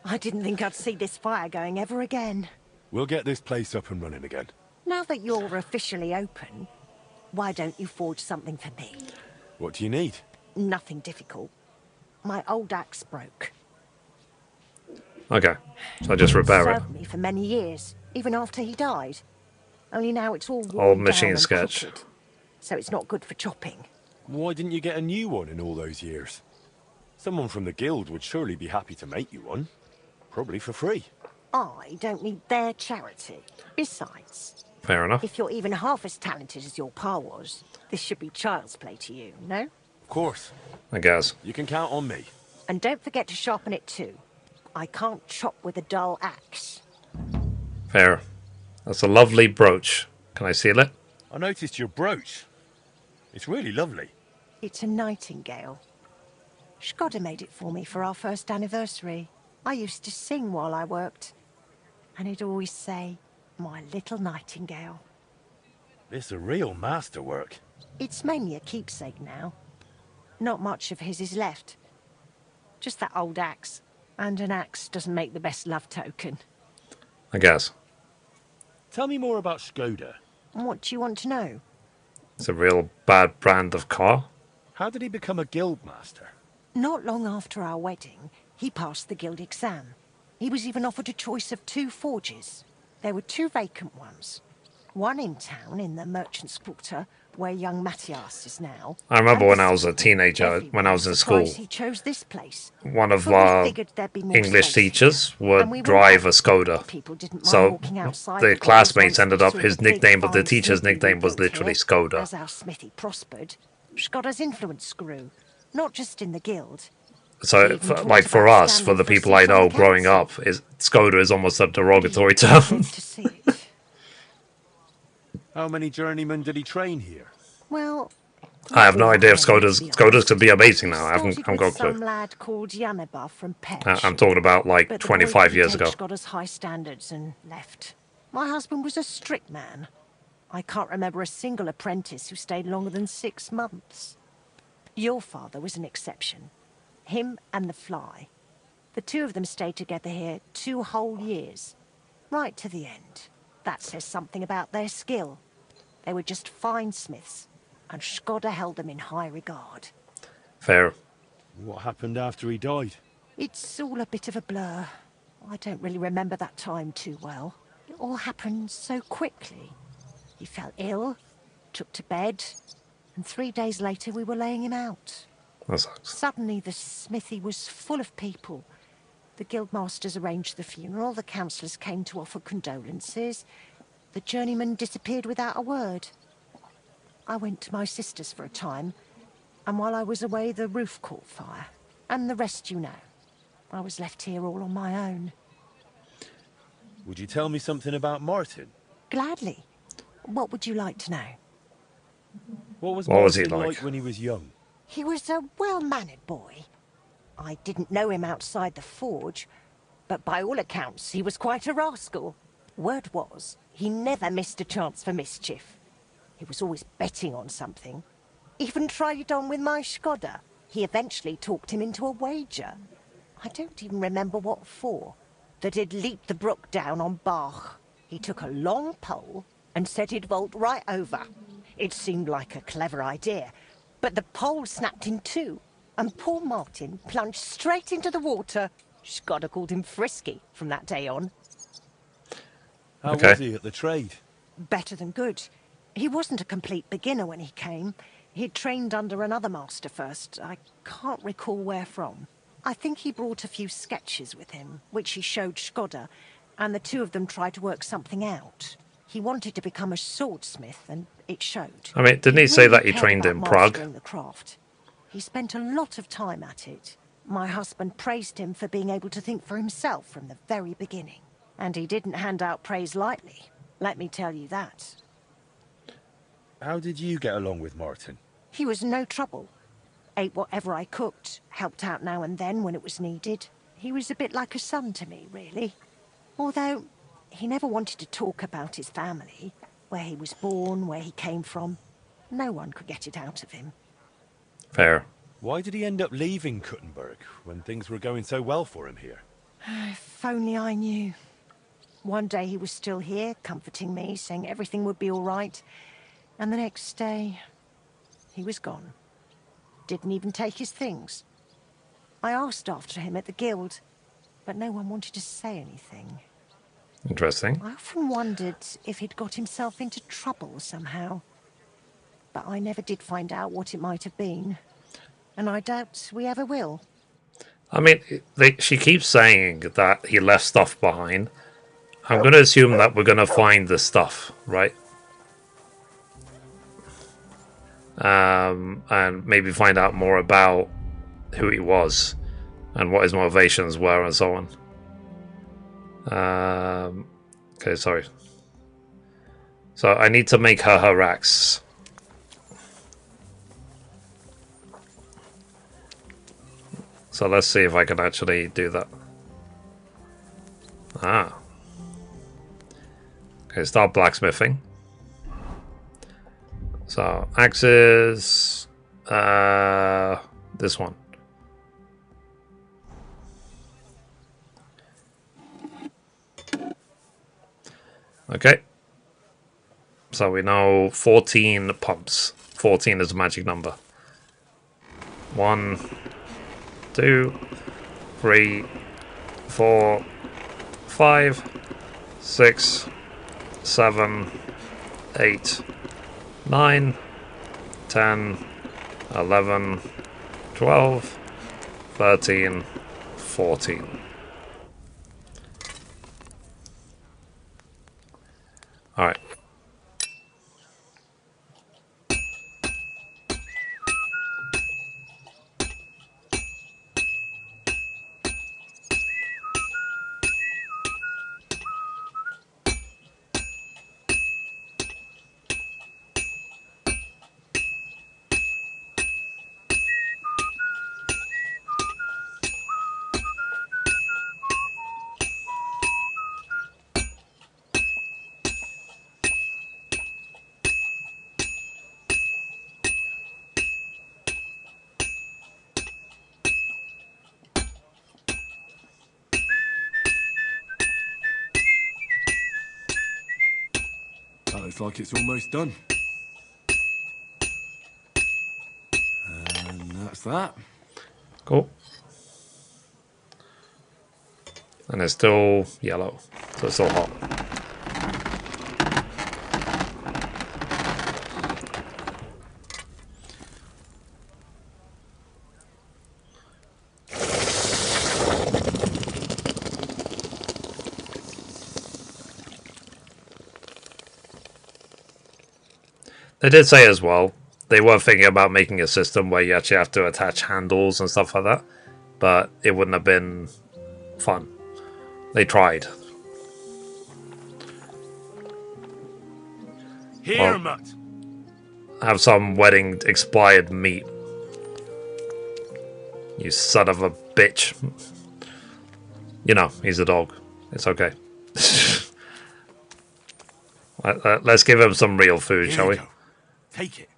I didn't think I'd see this fire going ever again. We'll get this place up and running again. Now that you're officially open, why don't you forge something for me? What do you need? Nothing difficult. My old axe broke. Okay, so I just repair it. Served me for many years, even after he died. Only now it's all worn Old down machine and sketch. crooked, so it's not good for chopping. Why didn't you get a new one in all those years? Someone from the guild would surely be happy to make you one. Probably for free. I don't need their charity. Besides, Fair enough. if you're even half as talented as your pa was, this should be child's play to you, no? Of course. I guess. You can count on me. And don't forget to sharpen it too. I can't chop with a dull axe. Fair. That's a lovely brooch. Can I seal it? I noticed your brooch. It's really lovely. It's a nightingale. Shkoda made it for me for our first anniversary. I used to sing while I worked. And he'd always say, "My little nightingale." It's a real masterwork. It's mainly a keepsake now. Not much of his is left. Just that old axe. And an axe doesn't make the best love token. I guess. Tell me more about Shkoda. What do you want to know? It's a real bad brand of car. How did he become a guild master? Not long after our wedding, he passed the guild exam. He was even offered a choice of 2 forges. There were 2 vacant ones. One in town, in the Merchant's Quarter, where young Matthias is now. I remember when I was a teenager, when I was in school, He chose this place. one of But we our figured there'd be more English space teachers here, and we would were drive a happy. Skoda. People didn't mind So walking outside the the classmates doors ended once up, they his saw the big nickname, but the fine teacher's smithy nickname we was built literally here. Skoda. As our smithy prospered, Shkoda's influence grew. Not just in the guild, So, He even like talked for about us, for standing the for a people seat I on the know growing council. up, Skoda is almost a derogatory He went term. to see it. How many journeymen did he train here? Well, I have not no all idea if that many, to Skoda's be Skoda's honest. could be amazing He now. I haven't started got with a clue. some lad called Yamaba from Petch. I'm talking about like But the boy 25 couldn't years take ago. Skoda's high standards and left. My husband was a strict man. I can't remember a single apprentice who stayed longer than 6 months. Your father was an exception. Him and the fly. The two of them stayed together here 2 whole years. Right to the end. That says something about their skill. They were just fine smiths, and Skoda held them in high regard. Fair. What happened after he died? It's all a bit of a blur. I don't really remember that time too well. It all happened so quickly. He fell ill, took to bed, and 3 days later we were laying him out. That sucks. Suddenly the smithy was full of people. The guildmasters arranged the funeral, the councillors came to offer condolences. The journeyman disappeared without a word. I went to my sister's for a time, and while I was away the roof caught fire. And the rest you know. I was left here all on my own. Would you tell me something about Martin? Gladly. What would you like to know? What was What was he Martin like? when he was young? He was a well-mannered boy. I didn't know him outside the forge, but by all accounts he was quite a rascal. Word was, he never missed a chance for mischief. He was always betting on something. Even tried it on with my Skoda. He eventually talked him into a wager. I don't even remember what for. That he'd leap the brook down on Bach. He took a long pole and said he'd vault right over. It seemed like a clever idea, but the pole snapped in two, and poor Martin plunged straight into the water. Skoda called him Frisky from that day on. How Okay. was he at the trade? Better than good. He wasn't a complete beginner when he came. He'd trained under another master first. I can't recall where from. I think he brought a few sketches with him, which he showed Skoda, and the two of them tried to work something out. He wanted to become a swordsmith, and it showed. I mean, didn't he say really that he cared trained about in Prague? mastering the craft. He spent a lot of time at it. My husband praised him for being able to think for himself from the very beginning. And he didn't hand out praise lightly, let me tell you that. How did you get along with Martin? He was no trouble. Ate whatever I cooked, helped out now and then when it was needed. He was a bit like a son to me, really. Although, he never wanted to talk about his family, where he was born, where he came from. No one could get it out of him. Fair. Why did he end up leaving Kuttenberg when things were going so well for him here? If only I knew. One day he was still here, comforting me, saying everything would be all right. And the next day, he was gone. Didn't even take his things. I asked after him at the guild, but no one wanted to say anything. Interesting. I often wondered if he'd got himself into trouble somehow. But I never did find out what it might have been. And I doubt we ever will. I mean, she keeps saying that he left stuff behind. I'm going to assume that we're going to find the stuff, right? And maybe find out more about who he was and what his motivations were and so on. Okay, sorry. So I need to make her axe. So let's see if I can actually do that. Ah. Okay, start blacksmithing. So, axes... this one. Okay. So we know 14 pumps. 14 is a magic number. 1, 2, 3, 4, 5, 6, 7, 8, 9, 10, 11, 12, 13, 14. Alright. That looks like it's almost done. And that's that. Cool. And it's still yellow, so it's still hot. They did say as well, they were thinking about making a system where you actually have to attach handles and stuff like that, but it wouldn't have been fun. They tried. Here, Well, Mutt. have some wedding expired meat. You son of a bitch. You know, he's a dog. It's okay. Let's give him some real food, Here shall you we? go. Take it.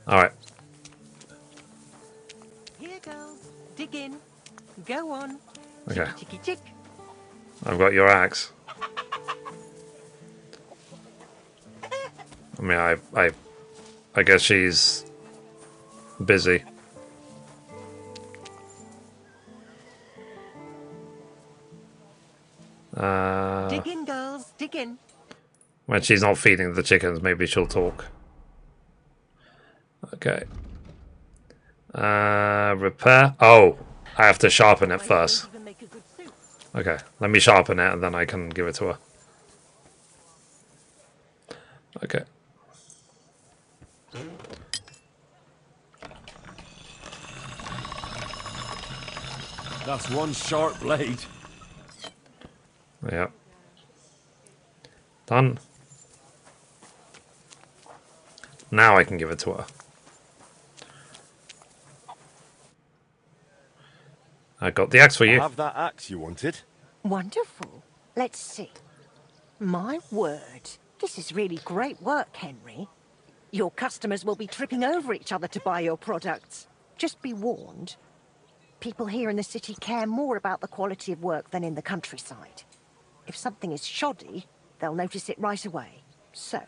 Alright. Here, girls. Dig in. Go on. Okay. Chicky chick. I've got your axe. I mean, I guess she's busy. Dig in, girls. Dig in. When she's not feeding the chickens, maybe she'll talk. Okay. Repair. Oh, I have to sharpen it first. Okay, let me sharpen it and then I can give it to her. Okay. That's one sharp blade. Yep. Done. Now I can give it to her. I got the axe for you. I have that axe you wanted. Wonderful. Let's see. My word. This is really great work, Henry. Your customers will be tripping over each other to buy your products. Just be warned. People here in the city care more about the quality of work than in the countryside. If something is shoddy, they'll notice it right away. So,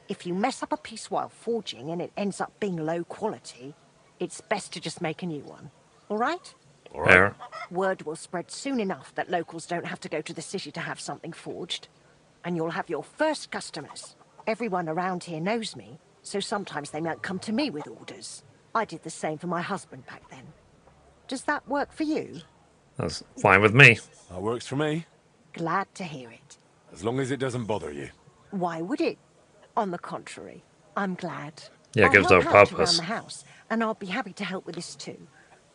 if you mess up a piece while forging and it ends up being low quality, it's best to just make a new one. All right? All right. There. Word will spread soon enough that locals don't have to go to the city to have something forged. And you'll have your first customers. Everyone around here knows me, so sometimes they might come to me with orders. I did the same for my husband back then. Does that work for you? That's fine with me. That works for me. Glad to hear it. As long as it doesn't bother you. Why would it? On the contrary, I'm glad. Yeah, it I'll gives help no out purpose. around the house, and I'll be happy to help with this too.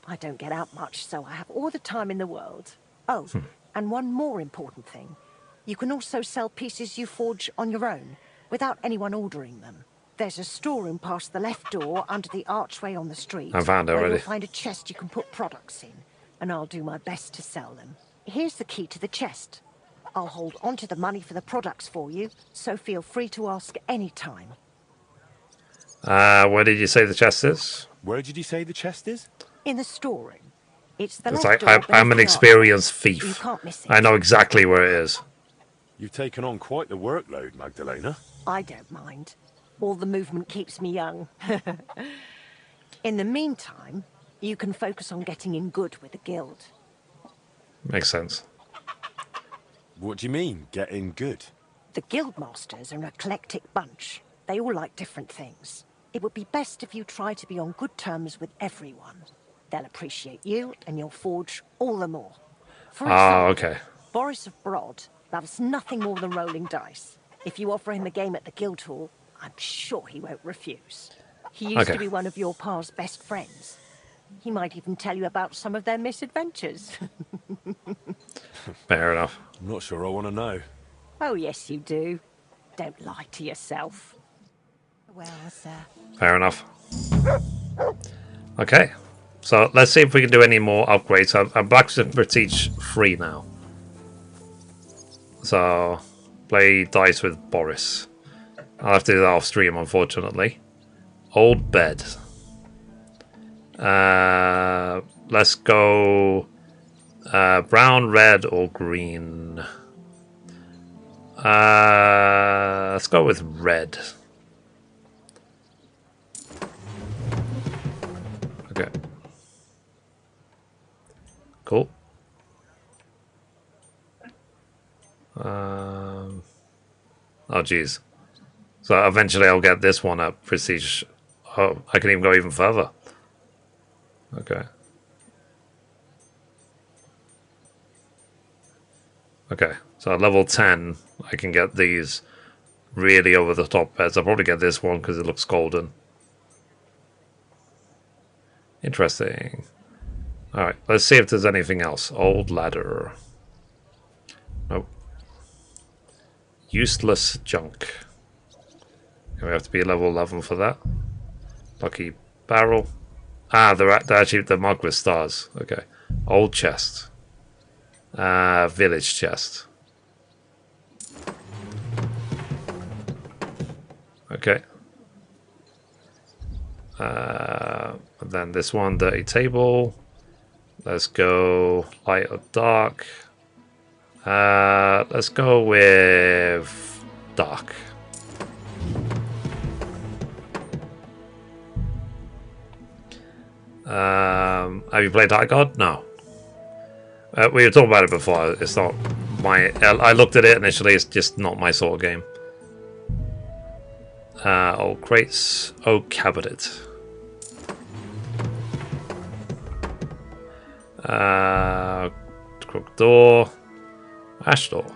I don't get out much, so I have all the time in the world. Oh, and one more important thing. You can also sell pieces you forge on your own, without anyone ordering them. There's a storeroom past the left door under the archway on the street. I found it where already. You'll find a chest you can put products in, and I'll do my best to sell them. Here's the key to the chest. I'll hold onto the money for the products for you, so feel free to ask any time. Where did you say the chest is? Where did you say the chest is? In the storeroom. It's the It's left like door I'm an beneath the experienced archway. You thief. can't miss it. I know exactly where it is. You've taken on quite the workload, Magdelena. I don't mind. All the movement keeps me young. In the meantime, you can focus on getting in good with the guild. Makes sense. What do you mean, getting good? The guild masters are an eclectic bunch. They all like different things. It would be best if you try to be on good terms with everyone. They'll appreciate you, and you'll forge all the more. For Ah, example, okay. Boris of Brod loves nothing more than rolling dice. If you offer him a game at the guild hall, I'm sure he won't refuse. He used Okay. to be one of your pa's best friends. He might even tell you about some of their misadventures. Fair enough. I'm not sure I want to know. Oh, yes, you do. Don't lie to yourself. Well, sir. Fair enough. Okay. So let's see if we can do any more upgrades. I'm Blacksmith Prestige 3 now. So play dice with Boris. I'll have to do that off stream, unfortunately. Old bed. Let's go brown, red, or green. Let's go with red. Okay. Cool. Oh, geez. So eventually I'll get this one at prestige. Oh, I can even go even further. Okay. Okay. So at level 10, I can get these really over the top beds. I'll probably get this one because it looks golden. Interesting. Alright, let's see if there's anything else. Old ladder. Nope. Useless junk. We have to be level 11 for that. Lucky barrel. Ah, they're actually the marked with stars. Okay. Old chest. Village chest. Okay. And then this one, dirty table. Let's go light or dark. Let's go with dark. Have you played High God? No. We were talking about it before. It's not my... I looked at it initially. It's just not my sort of game. Old crates. Oak cabinet. Crook door. Ash door.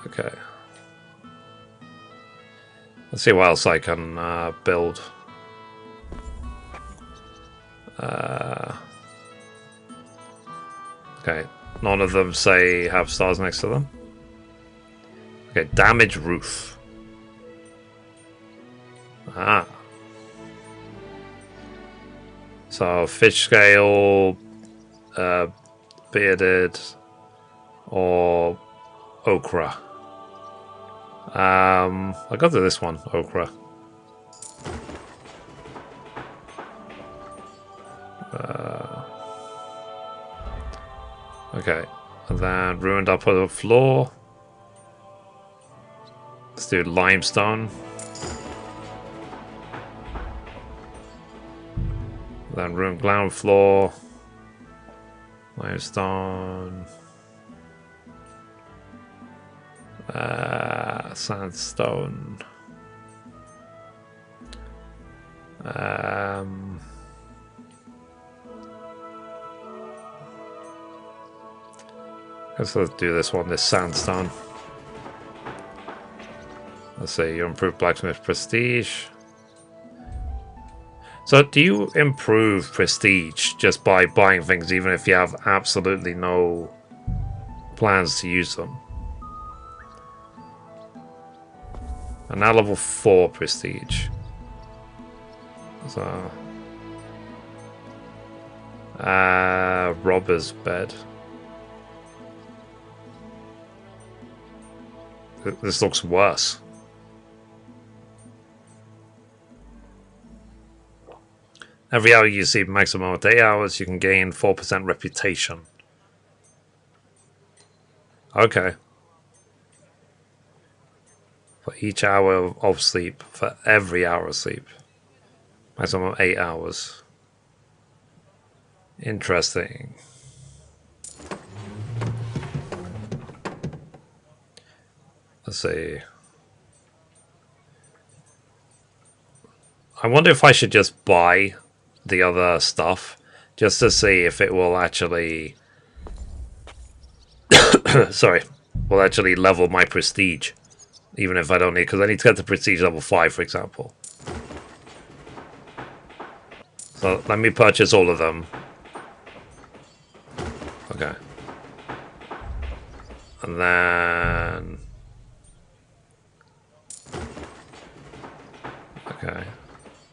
Okay. Let's see what else I can build. Okay, none of them say have stars next to them. Okay, damage roof. Ah. So fish scale, bearded, or okra. I'll go to this one, okra. Okay, and then ruined upper floor. Let's do limestone. Then ruined ground floor. Limestone. Sandstone. Let's do this one, this sandstone. Let's see, you improve blacksmith prestige. So do you improve prestige just by buying things even if you have absolutely no plans to use them? And now level 4 prestige. So robber's bed. This looks worse. Every hour you see maximum of 8 hours, you can gain 4% reputation. Okay. For each hour of sleep, for every hour of sleep. Maximum 8 hours. Interesting. Let's see. I wonder if I should just buy the other stuff just to see if it will actually sorry, will actually level my prestige, even if I don't need, because I need to get to prestige level 5, for example. So let me purchase all of them. Okay. And then okay.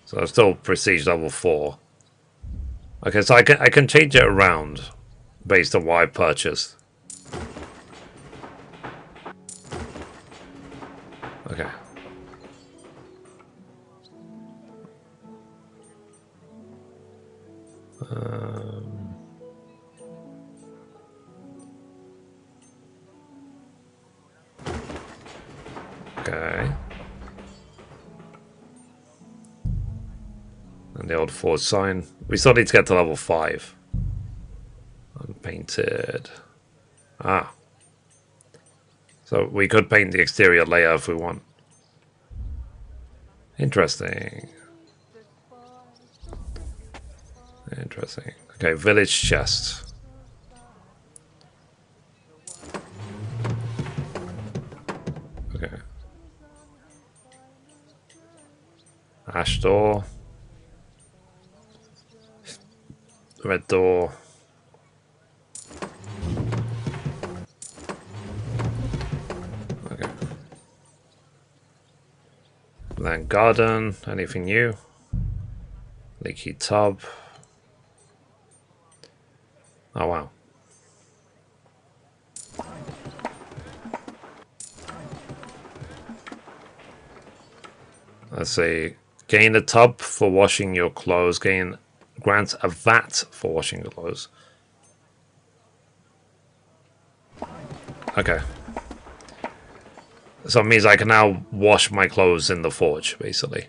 So I'm still prestige level 4. Okay, so I can change it around based on what I purchased. Okay. old forge sign. We still need to get to level 5. Unpainted. Ah. So we could paint the exterior layer if we want. Interesting. Interesting. Okay, village chest. Okay. Ash door. Red door. Okay. And then garden. Anything new? Leaky tub. Oh wow. Let's see. Gain a tub for washing your clothes. Grant a vat for washing your clothes. Okay. So it means I can now wash my clothes in the forge, basically.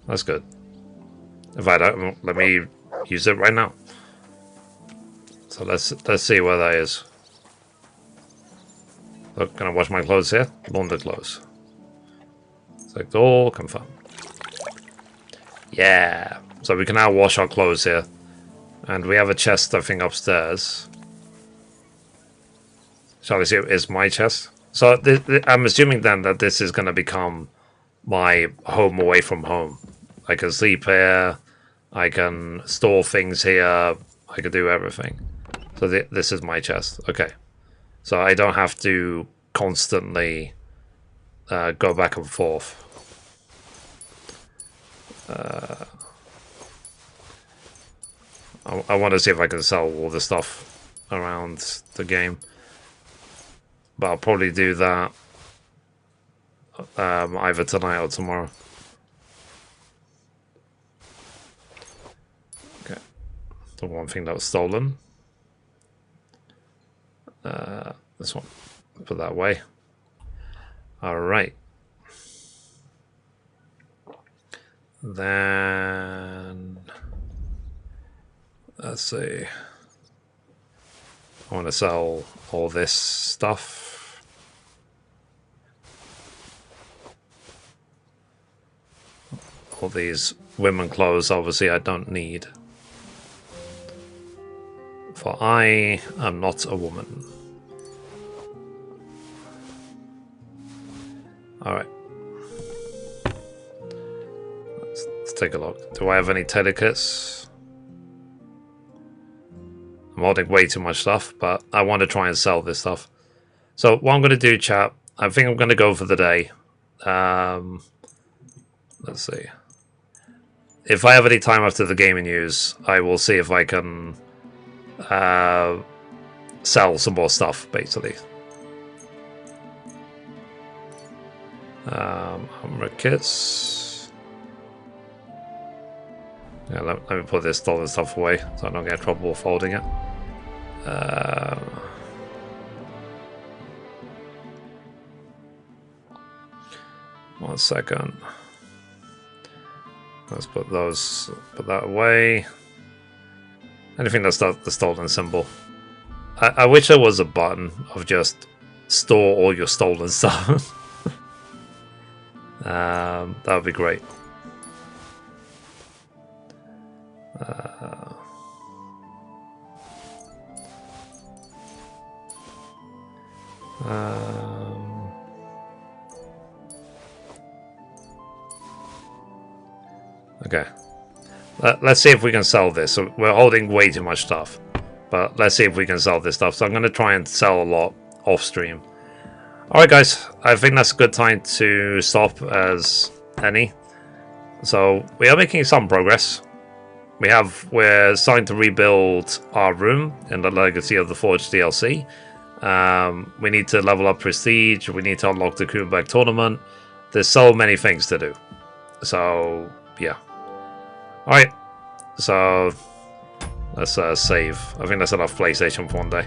That's good. In fact, let me use it right now. So let's see where that is. Look, can I wash my clothes here? Launder clothes. Select all, confirm. Yeah. So we can now wash our clothes here. And we have a chest, I think, upstairs. Shall we see? It's my chest. So I'm assuming then that this is going to become my home away from home. I can sleep here. I can store things here. I can do everything. So this is my chest. Okay. So I don't have to constantly go back and forth. I want to see if I can sell all the stuff around the game. But I'll probably do that either tonight or tomorrow. Okay. The one thing that was stolen. This one. Put that away. Alright. Then... let's see. I want to sell all this stuff. All these women clothes, obviously, I don't need. For I am not a woman. Alright. Let's take a look. Do I have any telekids? I'm holding way too much stuff, but I want to try and sell this stuff. So what I'm going to do, chat, I think I'm going to go for the day. Let's see. If I have any time after the gaming news, I will see if I can sell some more stuff, basically. Armor kits. Yeah, let me put this stolen stuff away so I don't get trouble folding it. 1 second. Let's put that away. Anything that's the stolen symbol. I wish there was a button of just store all your stolen stuff. That would be great. Okay. Let's see if we can sell this. So we're holding way too much stuff. But let's see if we can sell this stuff. So I'm going to try and sell a lot off stream. Alright guys, I think that's a good time to stop as any. So we are making some progress. We're starting to rebuild our room in the Legacy of the Forge DLC. We need to level up Prestige. We need to unlock the Kuttenberg tournament. There's so many things to do. So yeah. Alright, so let's save. I think that's enough PlayStation for one day.